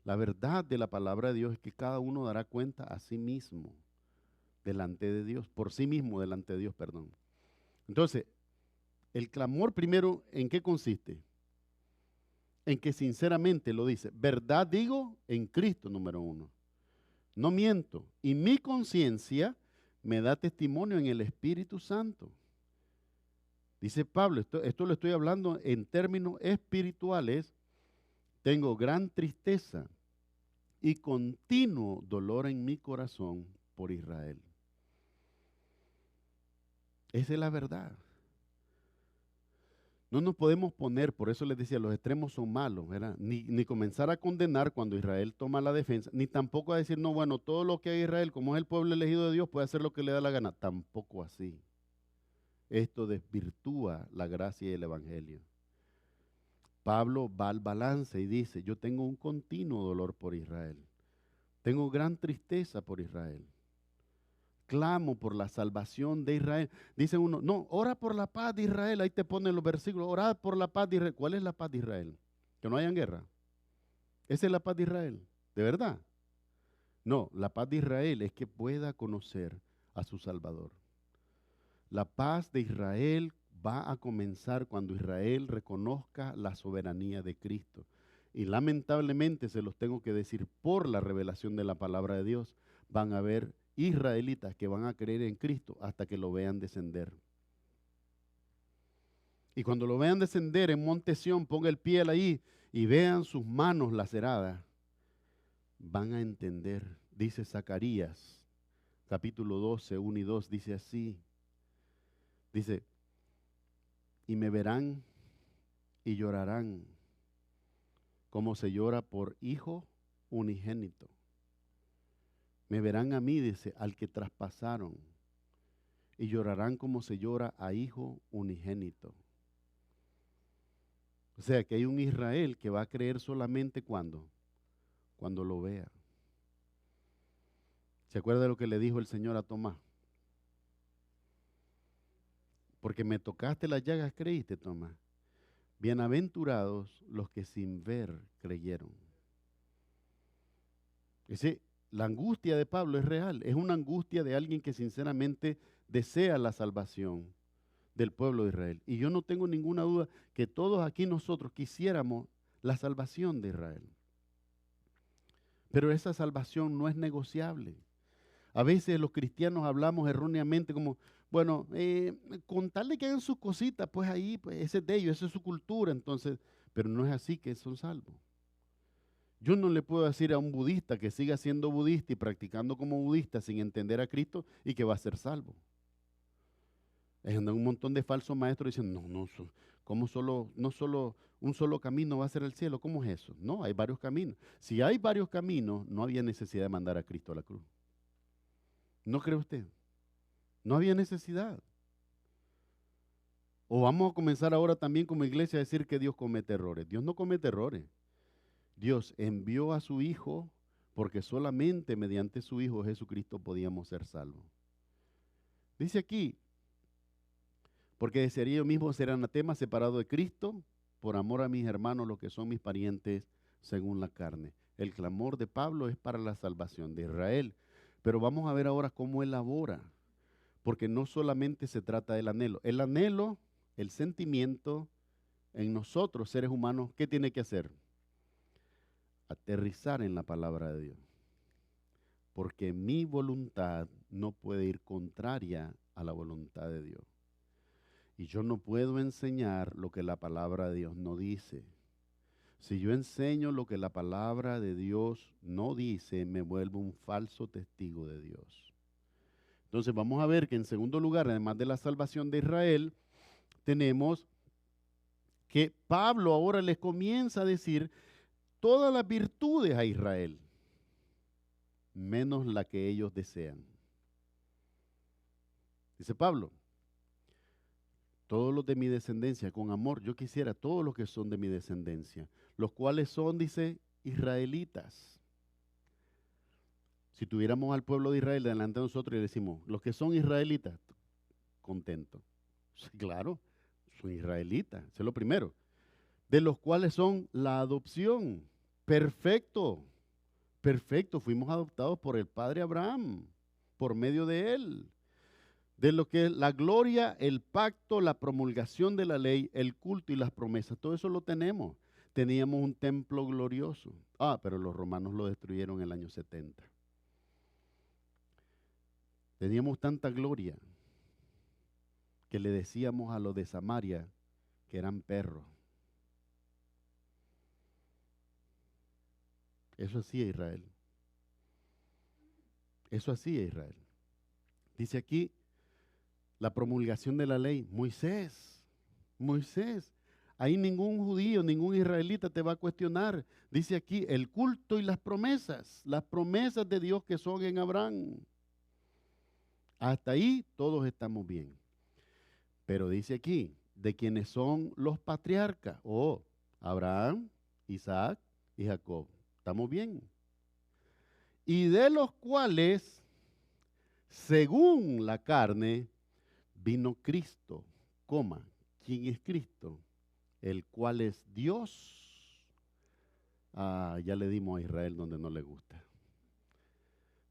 La verdad de la palabra de Dios es que cada uno dará cuenta a sí mismo delante de Dios, por sí mismo delante de Dios, perdón. Entonces, el clamor primero, ¿en qué consiste? En que sinceramente lo dice, verdad digo en Cristo, número uno. No miento. Y mi conciencia me da testimonio en el Espíritu Santo. Dice Pablo, esto lo estoy hablando en términos espirituales. Tengo gran tristeza y continuo dolor en mi corazón por Israel. Esa es la verdad. No nos podemos poner, por eso les decía, los extremos son malos, ¿verdad? Ni comenzar a condenar cuando Israel toma la defensa, ni tampoco a decir, no, bueno, todo lo que hay Israel, como es el pueblo elegido de Dios, puede hacer lo que le da la gana. Tampoco así. Esto desvirtúa la gracia y el evangelio. Pablo va al balance y dice, yo tengo un continuo dolor por Israel. Tengo gran tristeza por Israel. clamo por la salvación de Israel. Dice uno, no, ora por la paz de Israel. Ahí te ponen los versículos, orad por la paz de Israel. ¿Cuál es la paz de Israel? Que no hayan guerra. Esa es la paz de Israel, ¿de verdad? No, la paz de Israel es que pueda conocer a su Salvador. La paz de Israel va a comenzar cuando Israel reconozca la soberanía de Cristo. Y lamentablemente, se los tengo que decir, por la revelación de la palabra de Dios, van a haber israelitas que van a creer en Cristo hasta que lo vean descender. Y cuando lo vean descender en Monte Sión, ponga el pie ahí y vean sus manos laceradas, van a entender. Dice Zacarías, capítulo 12, 1 y 2, dice así. Dice, y me verán y llorarán, como se llora por hijo unigénito. Me verán a mí, dice, al que traspasaron, y llorarán como se llora a hijo unigénito. O sea que hay un Israel que va a creer solamente cuando lo vea. ¿Se acuerda de lo que le dijo el Señor a Tomás? Porque me tocaste las llagas, creíste, Tomás. Bienaventurados los que sin ver creyeron. La angustia de Pablo es real, es una angustia de alguien que sinceramente desea la salvación del pueblo de Israel. Y yo no tengo ninguna duda que todos aquí nosotros quisiéramos la salvación de Israel. Pero esa salvación no es negociable. A veces los cristianos hablamos erróneamente como, bueno, con tal de que hagan sus cositas, pues ahí, pues ese es de ellos, esa es su cultura, entonces, pero no es así que son salvos. Yo no le puedo decir a un budista que siga siendo budista y practicando como budista sin entender a Cristo y que va a ser salvo. Un montón de falsos maestros dicen, no, ¿cómo un solo camino va a ser el cielo? ¿Cómo es eso? No, hay varios caminos. Si hay varios caminos, no había necesidad de mandar a Cristo a la cruz. ¿No cree usted? No había necesidad. O vamos a comenzar ahora también como iglesia a decir que Dios comete errores. Dios no comete errores. Dios envió a su Hijo porque solamente mediante su Hijo Jesucristo podíamos ser salvos. Dice aquí, porque desearía yo mismo ser anatema separado de Cristo por amor a mis hermanos, los que son mis parientes según la carne. El clamor de Pablo es para la salvación de Israel. Pero vamos a ver ahora cómo elabora, porque no solamente se trata del anhelo. El anhelo, el sentimiento en nosotros, seres humanos, ¿qué tiene que hacer? Aterrizar en la palabra de Dios. Porque mi voluntad no puede ir contraria a la voluntad de Dios. Y yo no puedo enseñar lo que la palabra de Dios no dice. Si yo enseño lo que la palabra de Dios no dice, me vuelvo un falso testigo de Dios. Entonces vamos a ver que en segundo lugar, además de la salvación de Israel, tenemos que Pablo ahora les comienza a decir todas las virtudes a Israel, menos la que ellos desean. Dice Pablo, todos los de mi descendencia, con amor, yo quisiera todos los que son de mi descendencia, los cuales son, dice, israelitas. Si tuviéramos al pueblo de Israel delante de nosotros y le decimos, los que son israelitas, contento. Sí, claro, son israelitas, eso es lo primero. De los cuales son la adopción. Perfecto, perfecto, fuimos adoptados por el padre Abraham, por medio de él. De lo que es la gloria, el pacto, la promulgación de la ley, el culto y las promesas, todo eso lo tenemos. Teníamos un templo glorioso. Pero los romanos lo destruyeron en el año 70. Teníamos tanta gloria que le decíamos a los de Samaria que eran perros. Eso hacía Israel. Eso hacía Israel. Dice aquí, la promulgación de la ley, Moisés, ahí ningún judío, ningún israelita te va a cuestionar. Dice aquí, el culto y las promesas de Dios que son en Abraham. Hasta ahí todos estamos bien. Pero dice aquí, de quienes son los patriarcas, Abraham, Isaac y Jacob. ¿Estamos bien? Y de los cuales según la carne, vino Cristo, ¿quién es Cristo? El cual es Dios. Ya le dimos a Israel donde no le gusta.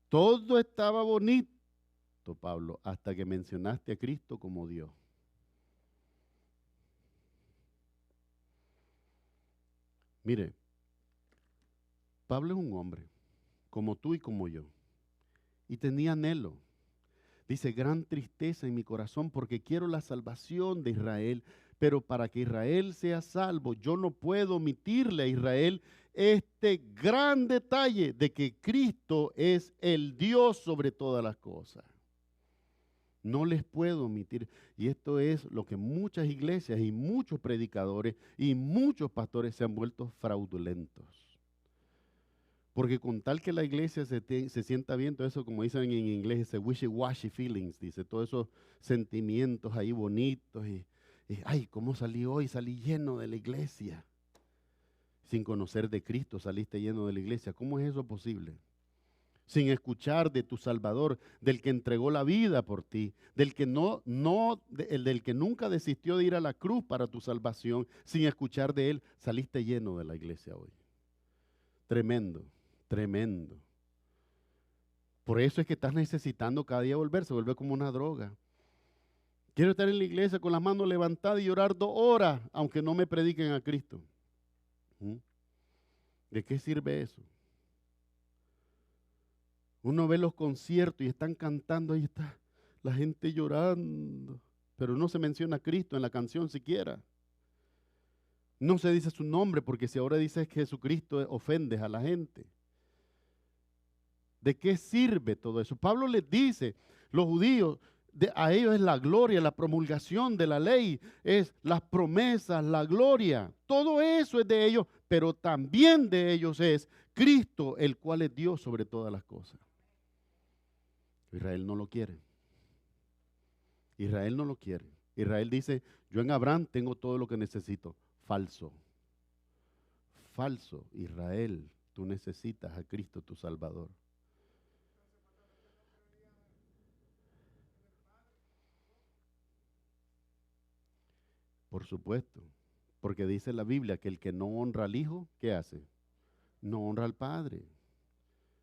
Todo estaba bonito, Pablo, hasta que mencionaste a Cristo como Dios. Mire, Pablo es un hombre, como tú y como yo, y tenía anhelo. Dice, gran tristeza en mi corazón porque quiero la salvación de Israel, pero para que Israel sea salvo, yo no puedo omitirle a Israel este gran detalle de que Cristo es el Dios sobre todas las cosas. No les puedo omitir. Y esto es lo que muchas iglesias y muchos predicadores y muchos pastores se han vuelto fraudulentos. Porque con tal que la iglesia se sienta bien, todo eso, como dicen en inglés, ese wishy-washy feelings, dice, todos esos sentimientos ahí bonitos y ay, ¿cómo salí hoy? Salí lleno de la iglesia. Sin conocer de Cristo saliste lleno de la iglesia. ¿Cómo es eso posible? Sin escuchar de tu Salvador, del que entregó la vida por ti, del que del que nunca desistió de ir a la cruz para tu salvación, sin escuchar de él, saliste lleno de la iglesia hoy. Tremendo. Tremendo. Por eso es que estás necesitando cada día volver, se vuelve como una droga. Quiero estar en la iglesia con las manos levantadas y llorar 2 horas, aunque no me prediquen a Cristo. ¿De qué sirve eso? Uno ve los conciertos y están cantando, ahí está la gente llorando, pero no se menciona a Cristo en la canción siquiera. No se dice su nombre, porque si ahora dices que Jesucristo, ofendes a la gente. ¿De qué sirve todo eso? Pablo les dice, los judíos, a ellos es la gloria, la promulgación de la ley, es las promesas, la gloria. Todo eso es de ellos, pero también de ellos es Cristo, el cual es Dios sobre todas las cosas. Israel no lo quiere. Israel no lo quiere. Israel dice, yo en Abraham tengo todo lo que necesito. Falso. Falso. Israel, tú necesitas a Cristo tu Salvador. Por supuesto, porque dice la Biblia que el que no honra al Hijo, ¿qué hace? No honra al Padre.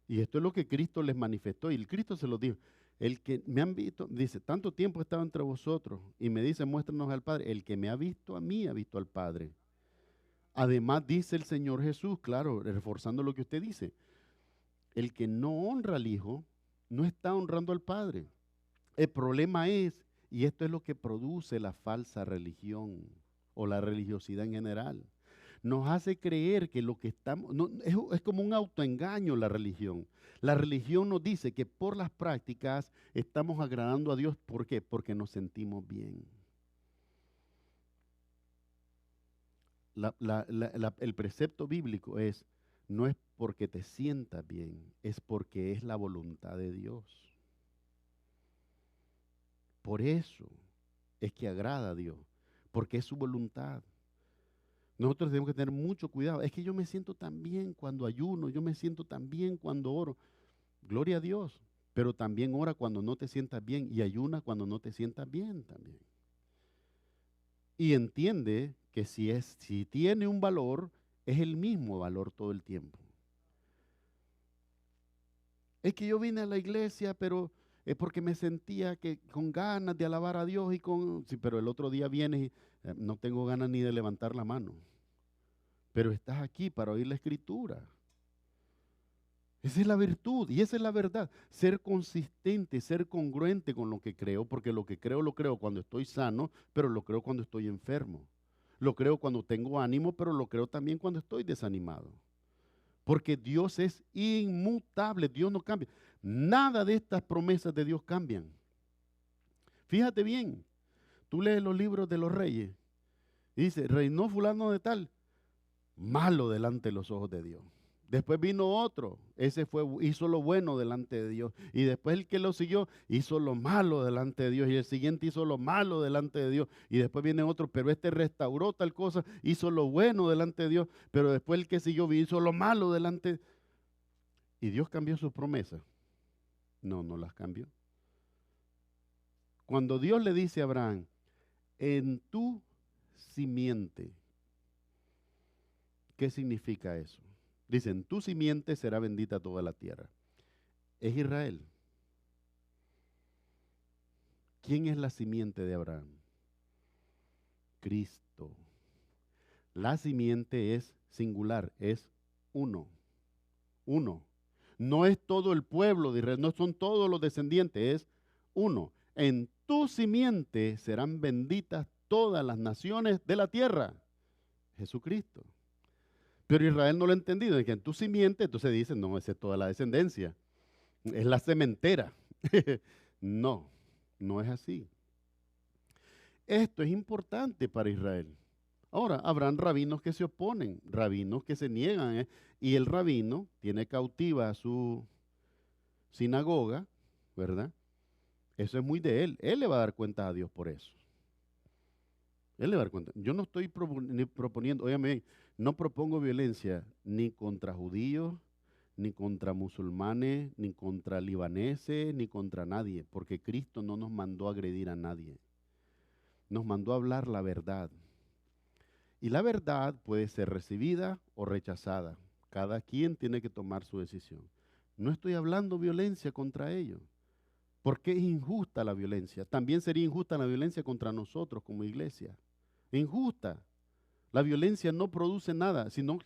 Y esto es lo que Cristo les manifestó, y el Cristo se lo dijo. El que me han visto, dice, tanto tiempo he estado entre vosotros, y me dice, muéstranos al Padre. El que me ha visto a mí, ha visto al Padre. Además dice el Señor Jesús, claro, reforzando lo que usted dice, el que no honra al Hijo, no está honrando al Padre. El problema es, y esto es lo que produce la falsa religión o la religiosidad en general. Nos hace creer que lo que estamos, es como un autoengaño la religión. La religión nos dice que por las prácticas estamos agradando a Dios. ¿Por qué? Porque nos sentimos bien. El precepto bíblico es, no es porque te sientas bien, es porque es la voluntad de Dios. Por eso es que agrada a Dios, porque es su voluntad. Nosotros tenemos que tener mucho cuidado. Es que yo me siento tan bien cuando ayuno, yo me siento tan bien cuando oro. Gloria a Dios, pero también ora cuando no te sientas bien y ayuna cuando no te sientas bien también. Y entiende que si tiene un valor, es el mismo valor todo el tiempo. Es que yo vine a la iglesia, pero es porque me sentía que con ganas de alabar a Dios sí, pero el otro día vienes y no tengo ganas ni de levantar la mano. Pero estás aquí para oír la Escritura. Esa es la virtud y esa es la verdad. Ser consistente, ser congruente con lo que creo, porque lo que creo lo creo cuando estoy sano, pero lo creo cuando estoy enfermo. Lo creo cuando tengo ánimo, pero lo creo también cuando estoy desanimado. Porque Dios es inmutable, Dios no cambia. Nada de estas promesas de Dios cambian. Fíjate bien, tú lees los libros de los reyes y dice, reinó fulano de tal, malo delante de los ojos de Dios. Después vino otro, hizo lo bueno delante de Dios. Y después el que lo siguió hizo lo malo delante de Dios. Y el siguiente hizo lo malo delante de Dios. Y después viene otro, pero este restauró tal cosa, hizo lo bueno delante de Dios. Pero después el que siguió hizo lo malo delante. ¿Y Dios cambió sus promesas? No, no las cambió. Cuando Dios le dice a Abraham, en tu simiente, ¿qué significa eso? Dice, en tu simiente será bendita toda la tierra. Es Israel. ¿Quién es la simiente de Abraham? Cristo. La simiente es singular, es uno. Uno. No es todo el pueblo de Israel, no son todos los descendientes, es uno. En tu simiente serán benditas todas las naciones de la tierra. Jesucristo. Pero Israel no lo ha entendido, es que en tu simiente, entonces dicen, no, esa es toda la descendencia. Es la sementera. No, no es así. Esto es importante para Israel. Ahora, habrán rabinos que se oponen, rabinos que se niegan, y el rabino tiene cautiva a su sinagoga, ¿verdad? Eso es muy de él. Él le va a dar cuenta a Dios por eso. Él le va a dar cuenta. Yo no estoy proponiendo, óyame, no propongo violencia ni contra judíos, ni contra musulmanes, ni contra libaneses, ni contra nadie, porque Cristo no nos mandó a agredir a nadie. Nos mandó a hablar la verdad. Y la verdad puede ser recibida o rechazada. Cada quien tiene que tomar su decisión. No estoy hablando violencia contra ellos, porque es injusta la violencia. También sería injusta la violencia contra nosotros como iglesia. Injusta. La violencia no produce nada, sino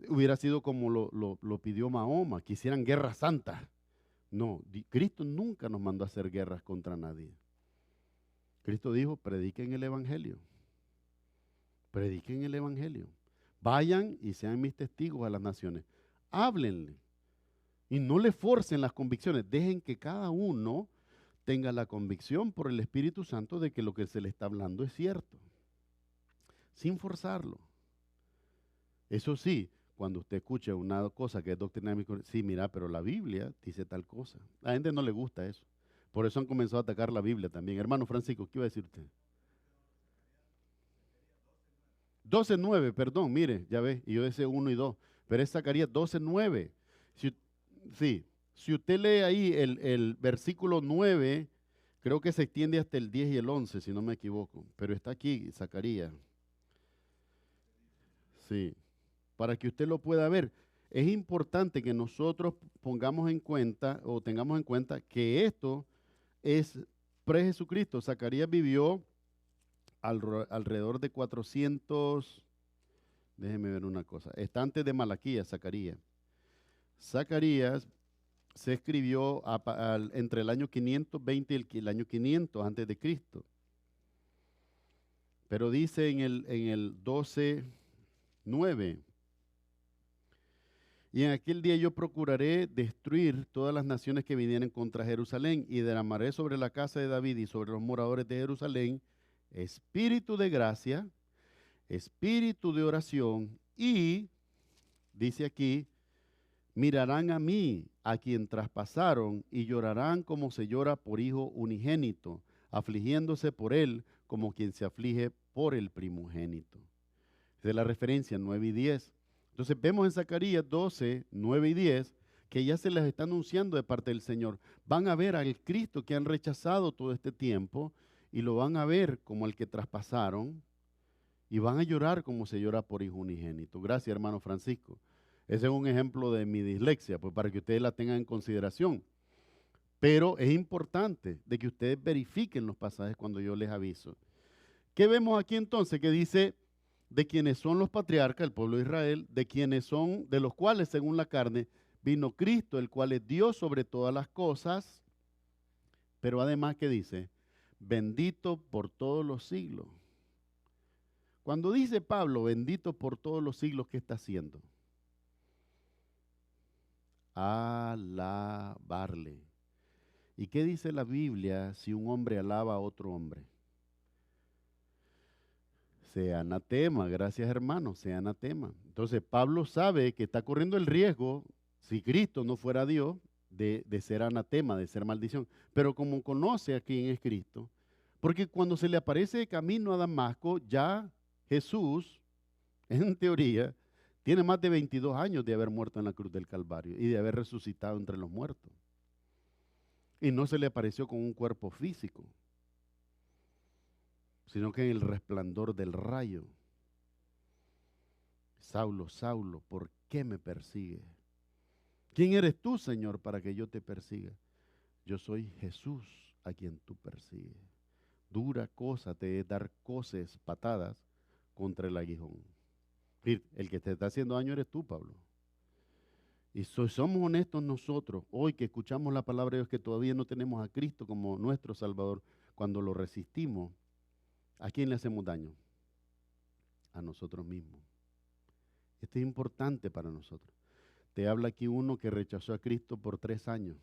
hubiera sido como lo pidió Mahoma, que hicieran guerra santa. No, Cristo nunca nos mandó a hacer guerras contra nadie. Cristo dijo, prediquen el evangelio. Prediquen el evangelio. Vayan y sean mis testigos a las naciones. Háblenle. Y no le forcen las convicciones. Dejen que cada uno tenga la convicción por el Espíritu Santo de que lo que se le está hablando es cierto. Sin forzarlo. Eso sí, cuando usted escucha una cosa que es doctrina de mi corazón, sí, mira, pero la Biblia dice tal cosa. A la gente no le gusta eso. Por eso han comenzado a atacar la Biblia también. Hermano Francisco, ¿qué iba a decir usted? 12:9, perdón, mire, ya ve, y yo decía 1 y 2, pero es Zacarías 12:9. Si usted lee ahí el versículo 9, creo que se extiende hasta el 10 y el 11, si no me equivoco, pero está aquí Zacarías. Sí, para que usted lo pueda ver. Es importante que nosotros pongamos en cuenta o tengamos en cuenta que esto es pre-Jesucristo. Zacarías vivió alrededor de 400, déjeme ver una cosa, está antes de Malaquías, Zacarías. Zacarías se escribió entre el año 520 y el año 500 antes de Cristo. Pero dice en el 12:9, y en aquel día yo procuraré destruir todas las naciones que vinieran contra Jerusalén y derramaré sobre la casa de David y sobre los moradores de Jerusalén espíritu de gracia, espíritu de oración y, dice aquí, mirarán a mí, a quien traspasaron, y llorarán como se llora por hijo unigénito, afligiéndose por él como quien se aflige por el primogénito. Esa es la referencia 9 y 10. Entonces vemos en Zacarías 12, 9 y 10 que ya se les está anunciando de parte del Señor. Van a ver al Cristo que han rechazado todo este tiempo y lo van a ver como el que traspasaron y van a llorar como se llora por hijo unigénito. Gracias, hermano Francisco. Ese es un ejemplo de mi dislexia, pues para que ustedes la tengan en consideración. Pero es importante de que ustedes verifiquen los pasajes cuando yo les aviso. ¿Qué vemos aquí entonces? Que dice de quienes son los patriarcas, el pueblo de Israel, de los cuales según la carne vino Cristo, el cual es Dios sobre todas las cosas, pero además que dice, bendito por todos los siglos. Cuando dice Pablo, bendito por todos los siglos, ¿qué está haciendo? Alabarle. ¿Y qué dice la Biblia si un hombre alaba a otro hombre? Sea anatema, gracias hermano, sea anatema. Entonces Pablo sabe que está corriendo el riesgo, si Cristo no fuera Dios, de ser anatema, de ser maldición. Pero como conoce a quién es Cristo, porque cuando se le aparece de camino a Damasco, ya Jesús, en teoría, tiene más de 22 años de haber muerto en la cruz del Calvario y de haber resucitado entre los muertos. Y no se le apareció con un cuerpo físico, sino que en el resplandor del rayo. Saulo, Saulo, ¿por qué me persigues? ¿Quién eres tú, Señor, para que yo te persiga? Yo soy Jesús a quien tú persigues. Dura cosa te es dar coces, patadas contra el aguijón. El que te está haciendo daño eres tú, Pablo. Y somos honestos nosotros, hoy que escuchamos la palabra de Dios, que todavía no tenemos a Cristo como nuestro Salvador, cuando lo resistimos, ¿a quién le hacemos daño? A nosotros mismos. Esto es importante para nosotros. Te habla aquí uno que rechazó a Cristo por 3 años.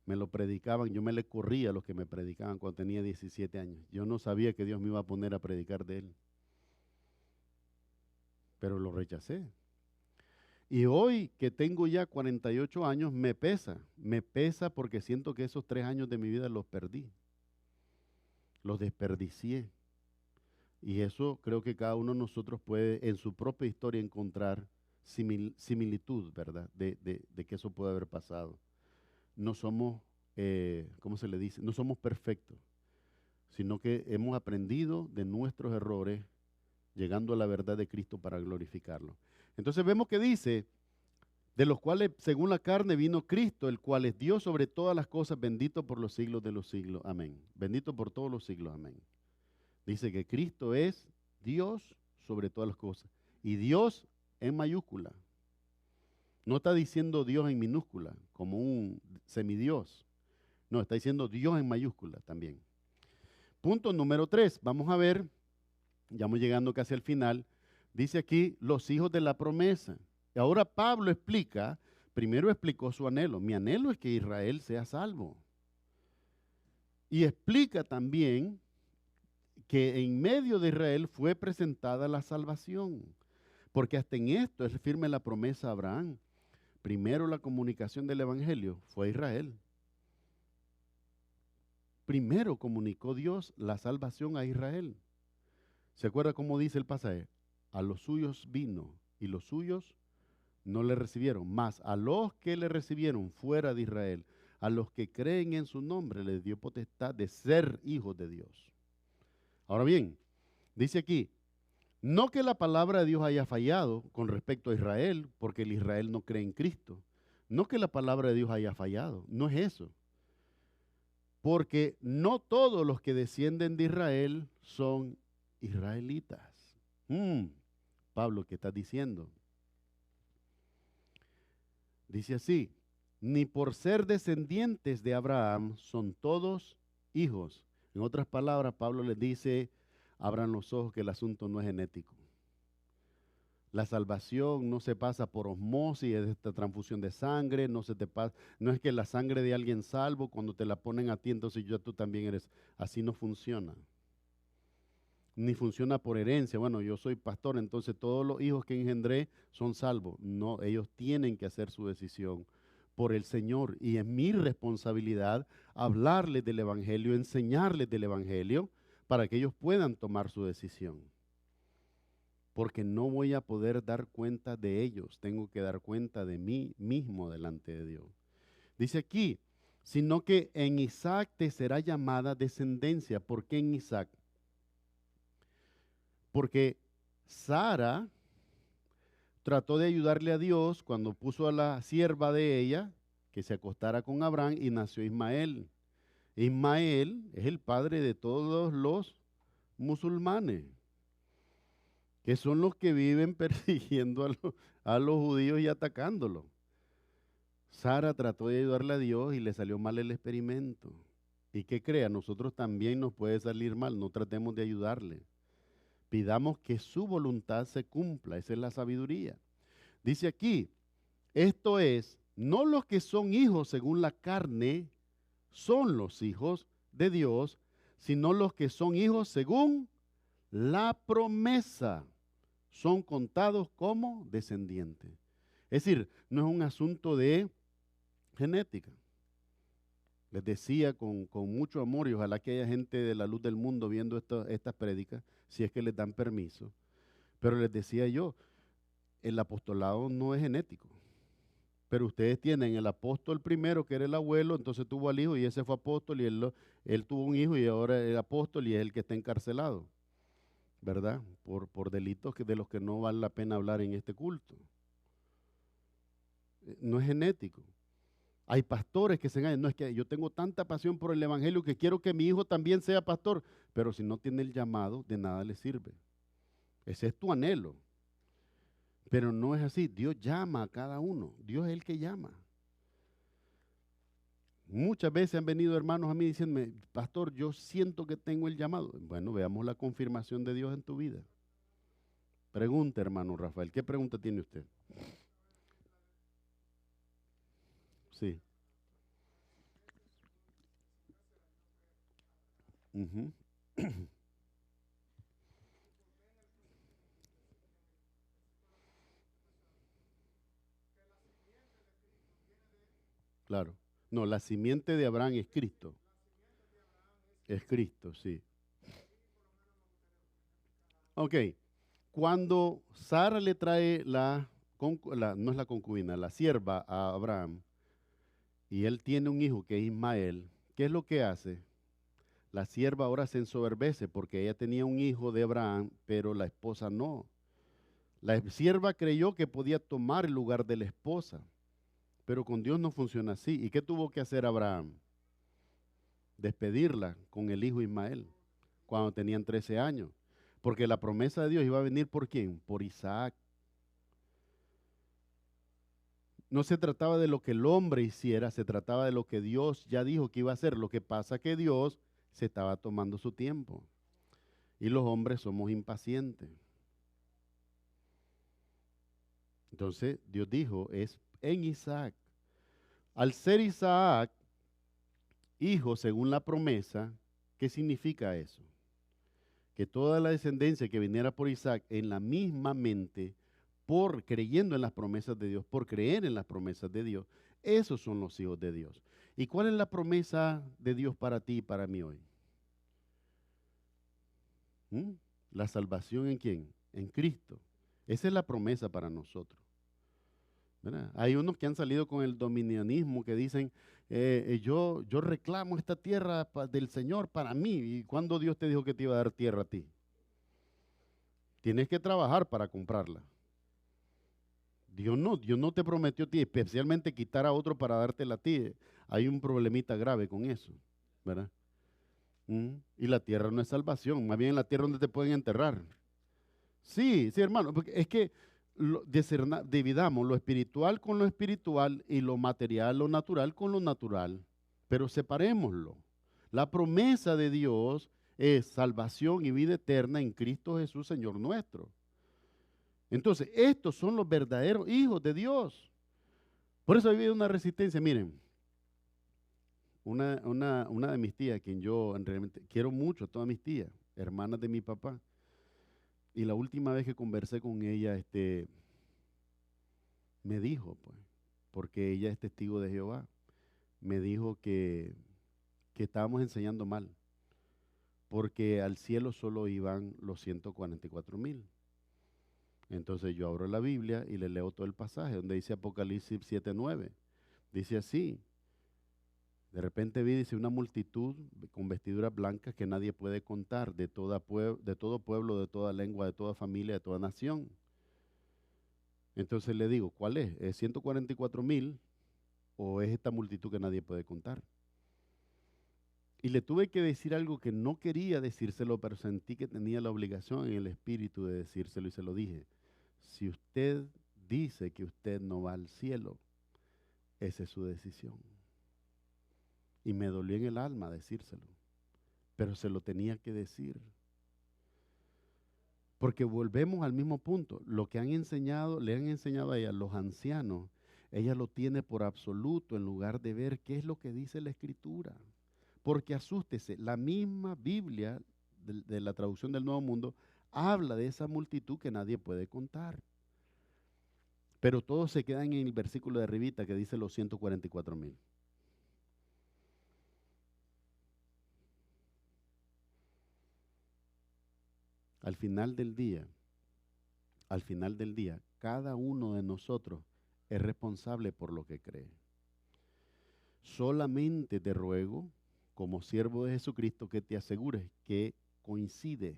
Me lo predicaban, yo me le corría a los que me predicaban cuando tenía 17 años. Yo no sabía que Dios me iba a poner a predicar de Él. Pero lo rechacé. Y hoy que tengo ya 48 años, me pesa porque siento que esos 3 años de mi vida los perdí. Los desperdicié. Y eso creo que cada uno de nosotros puede en su propia historia encontrar similitud, ¿verdad? De que eso puede haber pasado. No somos, ¿cómo se le dice? No somos perfectos, sino que hemos aprendido de nuestros errores, llegando a la verdad de Cristo para glorificarlo. Entonces vemos que dice, de los cuales según la carne vino Cristo, el cual es Dios sobre todas las cosas, bendito por los siglos de los siglos. Amén. Bendito por todos los siglos. Amén. Dice que Cristo es Dios sobre todas las cosas. Y Dios en mayúscula. No está diciendo Dios en minúscula, como un semidios. No, está diciendo Dios en mayúscula también. Punto número 3. Vamos a ver, ya vamos llegando casi al final. Dice aquí, los hijos de la promesa. Y ahora Pablo explica, primero explicó su anhelo. Mi anhelo es que Israel sea salvo. Y explica también que en medio de Israel fue presentada la salvación. Porque hasta en esto es firme la promesa a Abraham. Primero la comunicación del evangelio fue a Israel. Primero comunicó Dios la salvación a Israel. ¿Se acuerda cómo dice el pasaje? A los suyos vino y los suyos no le recibieron. Mas a los que le recibieron fuera de Israel, a los que creen en su nombre, les dio potestad de ser hijos de Dios. Ahora bien, dice aquí, no que la palabra de Dios haya fallado con respecto a Israel, porque el Israel no cree en Cristo. No que la palabra de Dios haya fallado, no es eso. Porque no todos los que descienden de Israel son israelitas. Pablo, ¿qué estás diciendo? Dice así, ni por ser descendientes de Abraham son todos hijos. En otras palabras, Pablo les dice, abran los ojos que el asunto no es genético. La salvación no se pasa por osmosis, es esta transfusión de sangre, no es que la sangre de alguien salvo, cuando te la ponen a ti, entonces tú también eres. Así no funciona. Ni funciona por herencia. Bueno, yo soy pastor, entonces todos los hijos que engendré son salvos. No, ellos tienen que hacer su decisión por el Señor. Y es mi responsabilidad hablarles del Evangelio, enseñarles del Evangelio, para que ellos puedan tomar su decisión. Porque no voy a poder dar cuenta de ellos, tengo que dar cuenta de mí mismo delante de Dios. Dice aquí, sino que en Isaac te será llamada descendencia. ¿Por qué en Isaac? Porque Sara trató de ayudarle a Dios cuando puso a la sierva de ella que se acostara con Abraham y nació Ismael. Ismael es el padre de todos los musulmanes, que son los que viven persiguiendo a los judíos y atacándolos. Sara trató de ayudarle a Dios y le salió mal el experimento. ¿Y qué crea? A nosotros también nos puede salir mal, no tratemos de ayudarle. Pidamos que su voluntad se cumpla, esa es la sabiduría. Dice aquí, esto es, no los que son hijos según la carne son los hijos de Dios, sino los que son hijos según la promesa. Son contados como descendientes. Es decir, no es un asunto de genética. Les decía con mucho amor, y ojalá que haya gente de la luz del mundo viendo estas prédicas, si es que les dan permiso. Pero les decía yo, el apostolado no es genético. Pero ustedes tienen el apóstol primero, que era el abuelo, entonces tuvo al hijo y ese fue apóstol y él tuvo un hijo y ahora es apóstol y es el que está encarcelado, ¿verdad? Por delitos de los que no vale la pena hablar en este culto. No es genético. Hay pastores que se engañan. No, es que yo tengo tanta pasión por el evangelio que quiero que mi hijo también sea pastor, pero si no tiene el llamado, de nada le sirve. Ese es tu anhelo. Pero no es así. Dios llama a cada uno. Dios es el que llama. Muchas veces han venido hermanos a mí diciéndome, pastor, yo siento que tengo el llamado. Bueno, veamos la confirmación de Dios en tu vida. Pregunta, hermano Rafael, ¿qué pregunta tiene usted? Sí. Ujú. Claro. No, la simiente de Abraham es Cristo. Es Cristo, sí. Ok. Cuando Sara le trae no es la concubina, la sierva a Abraham, y él tiene un hijo que es Ismael, ¿qué es lo que hace? La sierva ahora se ensoberbece porque ella tenía un hijo de Abraham, pero la esposa no. La sierva creyó que podía tomar el lugar de la esposa, pero con Dios no funciona así. ¿Y qué tuvo que hacer Abraham? Despedirla con el hijo Ismael, cuando tenían 13 años. Porque la promesa de Dios iba a venir ¿por quién? Por Isaac. No se trataba de lo que el hombre hiciera, se trataba de lo que Dios ya dijo que iba a hacer. Lo que pasa es que Dios se estaba tomando su tiempo. Y los hombres somos impacientes. Entonces Dios dijo, es en Isaac. Al ser Isaac hijo según la promesa, ¿qué significa eso? Que toda la descendencia que viniera por Isaac en la misma mente, por creyendo en las promesas de Dios, por creer en las promesas de Dios, esos son los hijos de Dios. ¿Y cuál es la promesa de Dios para ti y para mí hoy? La salvación ¿en quién? En Cristo. Esa es la promesa para nosotros. ¿Verdad? Hay unos que han salido con el dominionismo que dicen, yo reclamo esta tierra del Señor para mí. ¿Y cuándo Dios te dijo que te iba a dar tierra a ti? Tienes que trabajar para comprarla. Dios no te prometió a ti, especialmente quitar a otro para dártela a ti. Hay un problemita grave con eso, ¿verdad? Y la tierra no es salvación, más bien la tierra donde te pueden enterrar. Sí, sí, hermano, porque es que dividamos lo espiritual con lo espiritual y lo material, lo natural con lo natural, pero separémoslo. La promesa de Dios es salvación y vida eterna en Cristo Jesús, Señor nuestro. Entonces, estos son los verdaderos hijos de Dios. Por eso ha habido una resistencia. Miren, una de mis tías, quien yo realmente quiero mucho, todas mis tías, hermanas de mi papá, y la última vez que conversé con ella, me dijo, pues, porque ella es testigo de Jehová, me dijo que estábamos enseñando mal, porque al cielo solo iban los 144,000. Entonces yo abro la Biblia y le leo todo el pasaje, donde dice Apocalipsis 7:9. Dice así, de repente vi, dice, una multitud con vestiduras blancas que nadie puede contar, de todo pueblo, de toda lengua, de toda familia, de toda nación. Entonces le digo, ¿cuál es? ¿Es 144,000 o es esta multitud que nadie puede contar? Y le tuve que decir algo que no quería decírselo, pero sentí que tenía la obligación en el espíritu de decírselo y se lo dije. Si usted dice que usted no va al cielo, esa es su decisión. Y me dolió en el alma decírselo, pero se lo tenía que decir. Porque volvemos al mismo punto. Lo que le han enseñado a ella los ancianos, ella lo tiene por absoluto en lugar de ver qué es lo que dice la Escritura. Porque asústese, la misma Biblia de la traducción del Nuevo Mundo habla de esa multitud que nadie puede contar. Pero todos se quedan en el versículo de arribita que dice los 144,000. Al final del día, cada uno de nosotros es responsable por lo que cree. Solamente te ruego, como siervo de Jesucristo, que te asegures que coincide,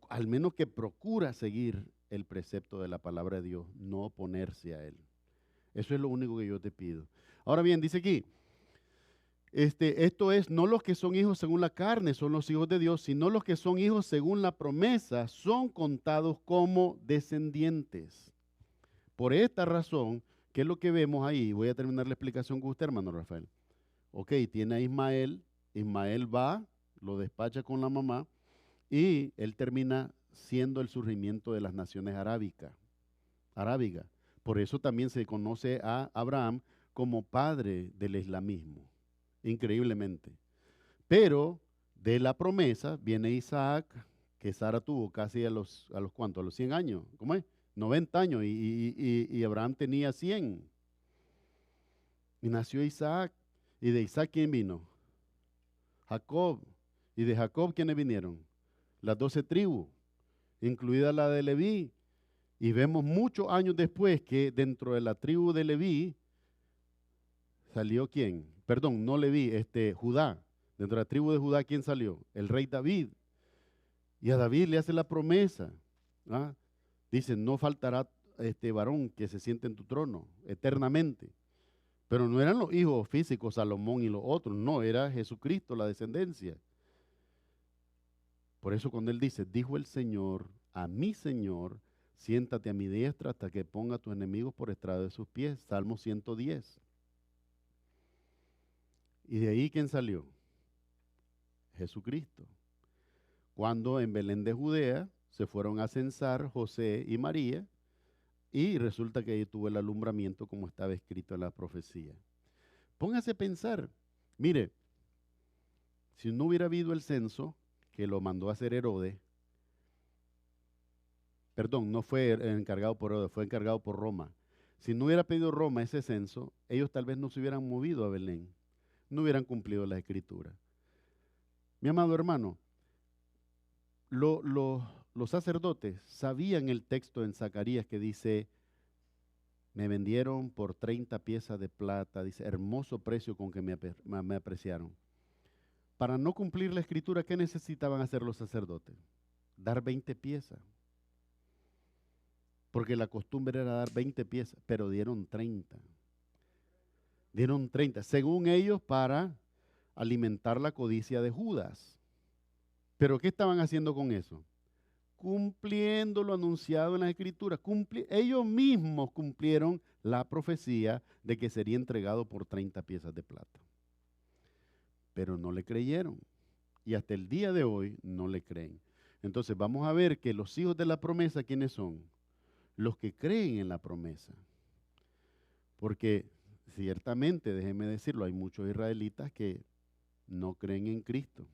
al menos que procura seguir el precepto de la palabra de Dios, no oponerse a él. Eso es lo único que yo te pido. Ahora bien, dice aquí, esto es, no los que son hijos según la carne son los hijos de Dios, sino los que son hijos según la promesa son contados como descendientes. Por esta razón, ¿qué es lo que vemos ahí? Voy a terminar la explicación con usted, hermano Rafael. Ok, tiene a Ismael, Ismael va, lo despacha con la mamá y él termina siendo el surgimiento de las naciones arábicas. Por eso también se conoce a Abraham como padre del islamismo, increíblemente. Pero de la promesa viene Isaac, que Sara tuvo casi a los ¿cuántos? A los 100 años, ¿cómo es? 90 años y Abraham tenía 100. Y nació Isaac. ¿Y de Isaac quién vino? Jacob. ¿Y de Jacob quiénes vinieron? Las 12 tribus, incluida la de Leví. Y vemos muchos años después que dentro de la tribu de Leví salió ¿quién? Perdón, no Leví, Judá. Dentro de la tribu de Judá, ¿quién salió? El rey David. Y a David le hace la promesa. ¿Ah? Dice, no faltará varón que se siente en tu trono eternamente. Pero no eran los hijos físicos, Salomón y los otros, no, era Jesucristo, la descendencia. Por eso cuando él dice, dijo el Señor a mi Señor, siéntate a mi diestra hasta que ponga a tus enemigos por estrado de sus pies. Salmo 110. ¿Y de ahí quién salió? Jesucristo. Cuando en Belén de Judea se fueron a censar José y María, y resulta que ahí tuvo el alumbramiento como estaba escrito en la profecía. Póngase a pensar, mire, si no hubiera habido el censo, que lo mandó a hacer Herodes, perdón, no fue encargado por Herodes, fue encargado por Roma. Si no hubiera pedido Roma ese censo, ellos tal vez no se hubieran movido a Belén, no hubieran cumplido la escritura. Mi amado hermano, los sacerdotes sabían el texto en Zacarías que dice, me vendieron por 30 piezas de plata, dice, hermoso precio con que me apreciaron. Para no cumplir la escritura, ¿qué necesitaban hacer los sacerdotes? Dar 20 piezas. Porque la costumbre era dar 20 piezas, pero dieron 30. Dieron 30, según ellos, para alimentar la codicia de Judas. ¿Pero qué estaban haciendo con eso? Cumpliendo lo anunciado en las Escrituras. Ellos mismos cumplieron la profecía de que sería entregado por 30 piezas de plata. Pero no le creyeron. Y hasta el día de hoy no le creen. Entonces vamos a ver que los hijos de la promesa, ¿quiénes son? Los que creen en la promesa. Porque ciertamente, déjenme decirlo, hay muchos israelitas que no creen en Cristo.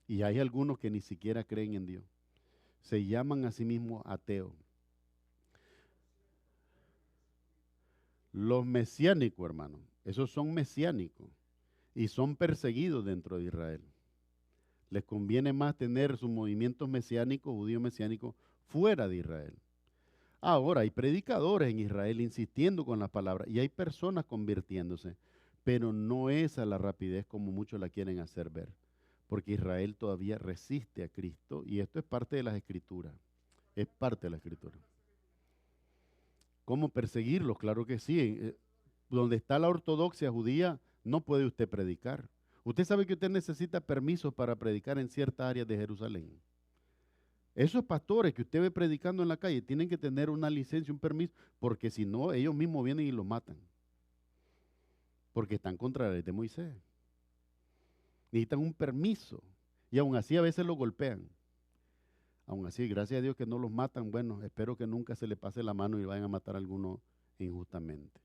Y hay algunos que ni siquiera creen en Dios. Se llaman a sí mismos ateos. Los mesiánicos, hermano, esos son mesiánicos y son perseguidos dentro de Israel. Les conviene más tener sus movimientos mesiánicos, judíos mesiánicos, fuera de Israel. Ahora, hay predicadores en Israel insistiendo con la palabra y hay personas convirtiéndose, pero no es a la rapidez como muchos la quieren hacer ver. Porque Israel todavía resiste a Cristo y esto es parte de las Escrituras. Es parte de la Escritura. ¿Cómo perseguirlos? Claro que sí. Donde está la ortodoxia judía, no puede usted predicar. Usted sabe que usted necesita permisos para predicar en ciertas áreas de Jerusalén. Esos pastores que usted ve predicando en la calle tienen que tener una licencia, un permiso, porque si no, ellos mismos vienen y los matan. Porque están contra la ley de Moisés. Necesitan un permiso y aún así a veces los golpean. Aún así, gracias a Dios que no los matan. Bueno, espero que nunca se le pase la mano y vayan a matar a alguno injustamente.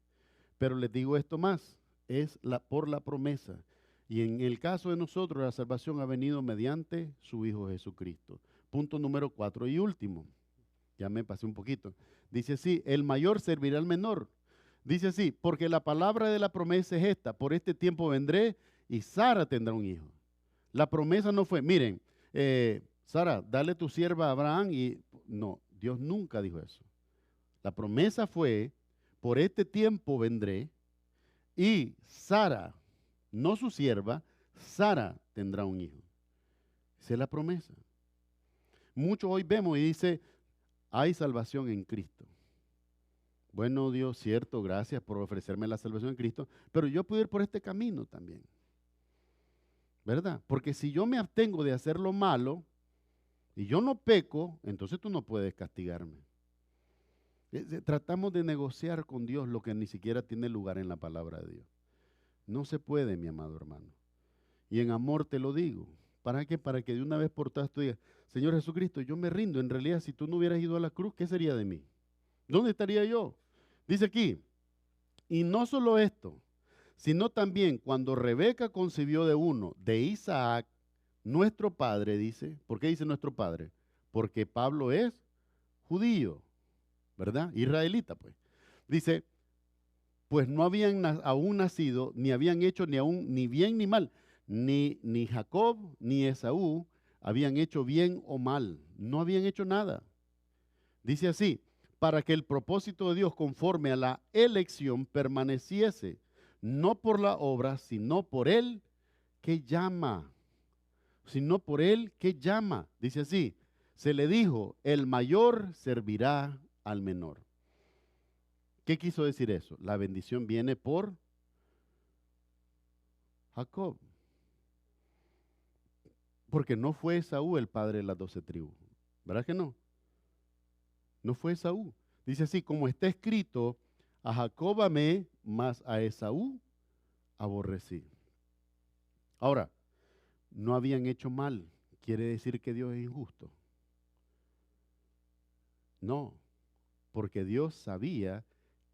Pero les digo esto más, es por la promesa. Y en el caso de nosotros, la salvación ha venido mediante su Hijo Jesucristo. Punto número 4 y último. Ya me pasé un poquito. Dice así, el mayor servirá al menor. Dice así, porque la palabra de la promesa es esta, por este tiempo vendré y Sara tendrá un hijo. La promesa no fue, miren, Sara, dale tu sierva a Abraham y no, Dios nunca dijo eso. La promesa fue, por este tiempo vendré y Sara, no su sierva, Sara tendrá un hijo. Esa es la promesa. Muchos hoy vemos y dice, hay salvación en Cristo. Bueno, Dios, cierto, gracias por ofrecerme la salvación en Cristo, pero yo puedo ir por este camino también. ¿Verdad? Porque si yo me abstengo de hacer lo malo y yo no peco, entonces tú no puedes castigarme. Tratamos de negociar con Dios lo que ni siquiera tiene lugar en la palabra de Dios. No se puede, mi amado hermano. Y en amor te lo digo. ¿Para qué? Para que de una vez por todas tú digas, Señor Jesucristo, yo me rindo. En realidad, si tú no hubieras ido a la cruz, ¿qué sería de mí? ¿Dónde estaría yo? Dice aquí, y no solo esto, sino también cuando Rebeca concibió de uno, de Isaac, nuestro padre, dice, ¿por qué dice nuestro padre? Porque Pablo es judío, ¿verdad? Israelita, pues. Dice, pues no habían aún nacido, ni habían hecho ni bien ni mal, ni Jacob ni Esaú habían hecho bien o mal, no habían hecho nada. Dice así, para que el propósito de Dios conforme a la elección permaneciese, no por la obra, sino por él que llama. Sino por él que llama. Dice así, se le dijo, el mayor servirá al menor. ¿Qué quiso decir eso? La bendición viene por Jacob. Porque no fue Esaú el padre de las 12 tribus. ¿Verdad que no? No fue Esaú. Dice así, como está escrito, a Jacob amé, mas a Esaú aborrecí. Ahora, no habían hecho mal. ¿Quiere decir que Dios es injusto? No, porque Dios sabía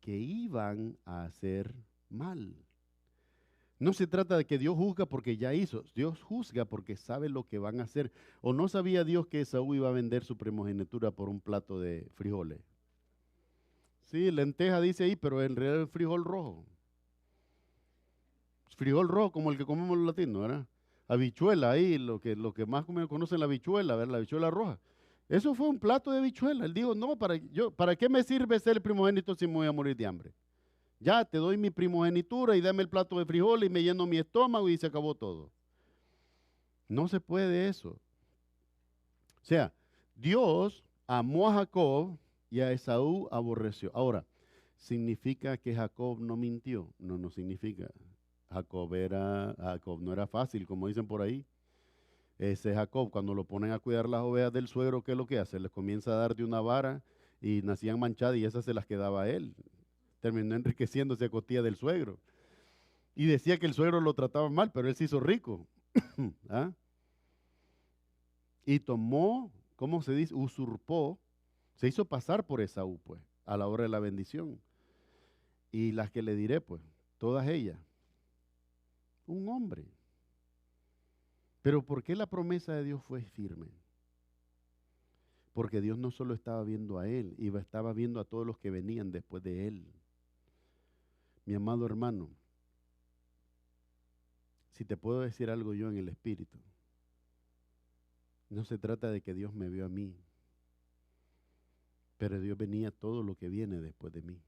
que iban a hacer mal. No se trata de que Dios juzga porque ya hizo. Dios juzga porque sabe lo que van a hacer. ¿O no sabía Dios que Esaú iba a vender su primogenitura por un plato de frijoles? Sí, lenteja dice ahí, pero en realidad es frijol rojo. Frijol rojo como el que comemos los latinos, ¿verdad? Habichuela ahí, lo que más conocen la habichuela, ¿verdad? La habichuela roja. Eso fue un plato de habichuela. Él dijo, no, ¿para qué me sirve ser el primogénito si me voy a morir de hambre? Ya, te doy mi primogenitura y dame el plato de frijoles y me lleno mi estómago y se acabó todo. No se puede eso. O sea, Dios amó a Jacob y a Esaú aborreció. Ahora, ¿significa que Jacob no mintió? No, no significa. Jacob no era fácil, como dicen por ahí. Ese Jacob, cuando lo ponen a cuidar las ovejas del suegro, ¿qué es lo que hace? Les comienza a dar de una vara y nacían manchadas y esas se las quedaba a él. Terminó enriqueciéndose a costilla del suegro. Y decía que el suegro lo trataba mal, pero él se hizo rico. ¿Ah? Y tomó, ¿cómo se dice? Usurpó, se hizo pasar por Esaú, pues, a la hora de la bendición. Y las que le diré, pues, todas ellas. Un hombre. Pero ¿por qué la promesa de Dios fue firme? Porque Dios no solo estaba viendo a él, estaba viendo a todos los que venían después de él. Mi amado hermano, si te puedo decir algo yo en el Espíritu, no se trata de que Dios me vio a mí, pero Dios venía todo lo que viene después de mí.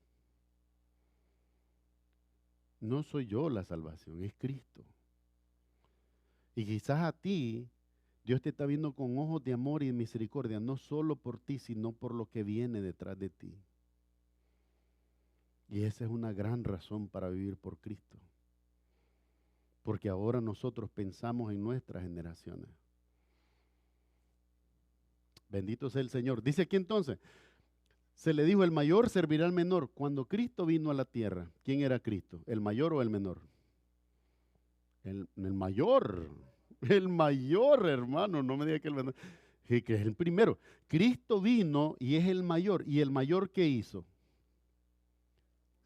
No soy yo la salvación, es Cristo. Y quizás a ti, Dios te está viendo con ojos de amor y de misericordia, no solo por ti, sino por lo que viene detrás de ti. Y esa es una gran razón para vivir por Cristo. Porque ahora nosotros pensamos en nuestras generaciones. Bendito sea el Señor. Dice aquí entonces, se le dijo, el mayor servirá al menor. Cuando Cristo vino a la tierra, ¿quién era Cristo? ¿El mayor o el menor? El mayor. El mayor, hermano. No me diga que el menor. Que es el primero. Cristo vino y es el mayor. ¿Y el mayor qué hizo?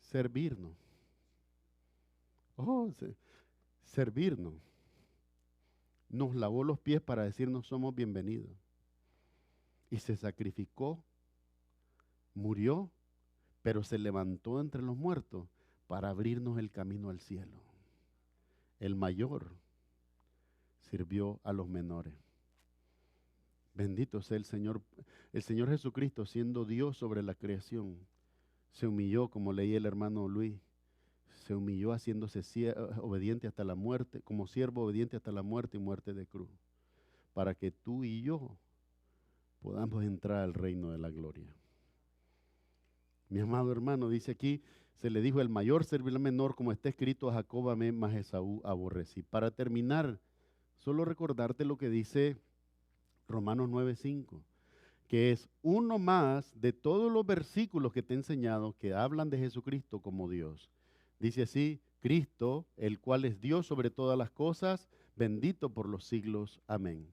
Servirnos. Servirnos. Nos lavó los pies para decirnos somos bienvenidos. Y se sacrificó, murió, pero se levantó entre los muertos para abrirnos el camino al cielo. El mayor sirvió a los menores. Bendito sea el Señor Jesucristo, siendo Dios sobre la creación, se humilló, como leía el hermano Luis, se humilló haciéndose obediente hasta la muerte, como siervo obediente hasta la muerte y muerte de cruz, para que tú y yo podamos entrar al reino de la gloria. Mi amado hermano, dice aquí, se le dijo: el mayor servirá al menor, como está escrito: a Jacob amé, mas a Esaú aborrecí. Para terminar, solo recordarte lo que dice Romanos 9:5, que es uno más de todos los versículos que te he enseñado que hablan de Jesucristo como Dios. Dice así: Cristo, el cual es Dios sobre todas las cosas, bendito por los siglos. Amén.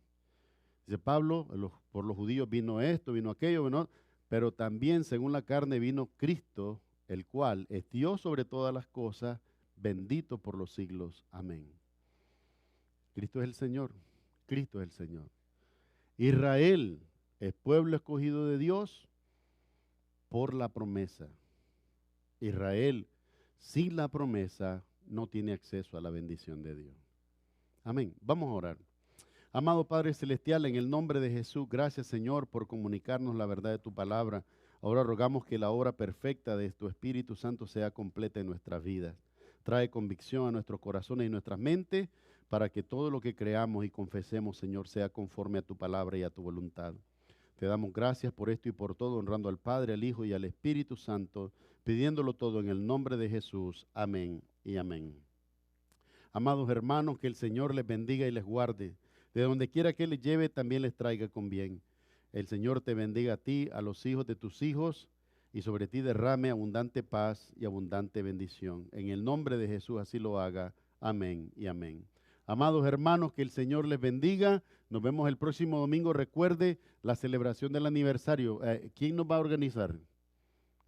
Dice Pablo, por los judíos vino esto, vino aquello, pero también según la carne vino Cristo, el cual es Dios sobre todas las cosas, bendito por los siglos. Amén. Cristo es el Señor, Cristo es el Señor. Israel es pueblo escogido de Dios por la promesa. Israel sin la promesa no tiene acceso a la bendición de Dios. Amén. Vamos a orar. Amado Padre Celestial, en el nombre de Jesús, gracias Señor por comunicarnos la verdad de tu palabra. Ahora rogamos que la obra perfecta de tu Espíritu Santo sea completa en nuestras vidas. Trae convicción a nuestros corazones y nuestras mentes para que todo lo que creamos y confesemos, Señor, sea conforme a tu palabra y a tu voluntad. Te damos gracias por esto y por todo, honrando al Padre, al Hijo y al Espíritu Santo, pidiéndolo todo en el nombre de Jesús. Amén y amén. Amados hermanos, que el Señor les bendiga y les guarde. De donde quiera que les lleve, también les traiga con bien. El Señor te bendiga a ti, a los hijos de tus hijos, y sobre ti derrame abundante paz y abundante bendición. En el nombre de Jesús así lo haga. Amén y amén. Amados hermanos, que el Señor les bendiga. Nos vemos el próximo domingo. Recuerde la celebración del aniversario. ¿Quién nos va a organizar?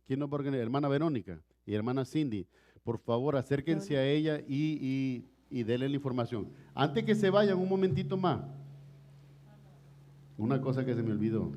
¿Quién nos va a organizar? Hermana Verónica y hermana Cindy. Por favor, acérquense a ella y denle la información. Antes que se vayan, un momentito más. Una cosa que se me olvidó.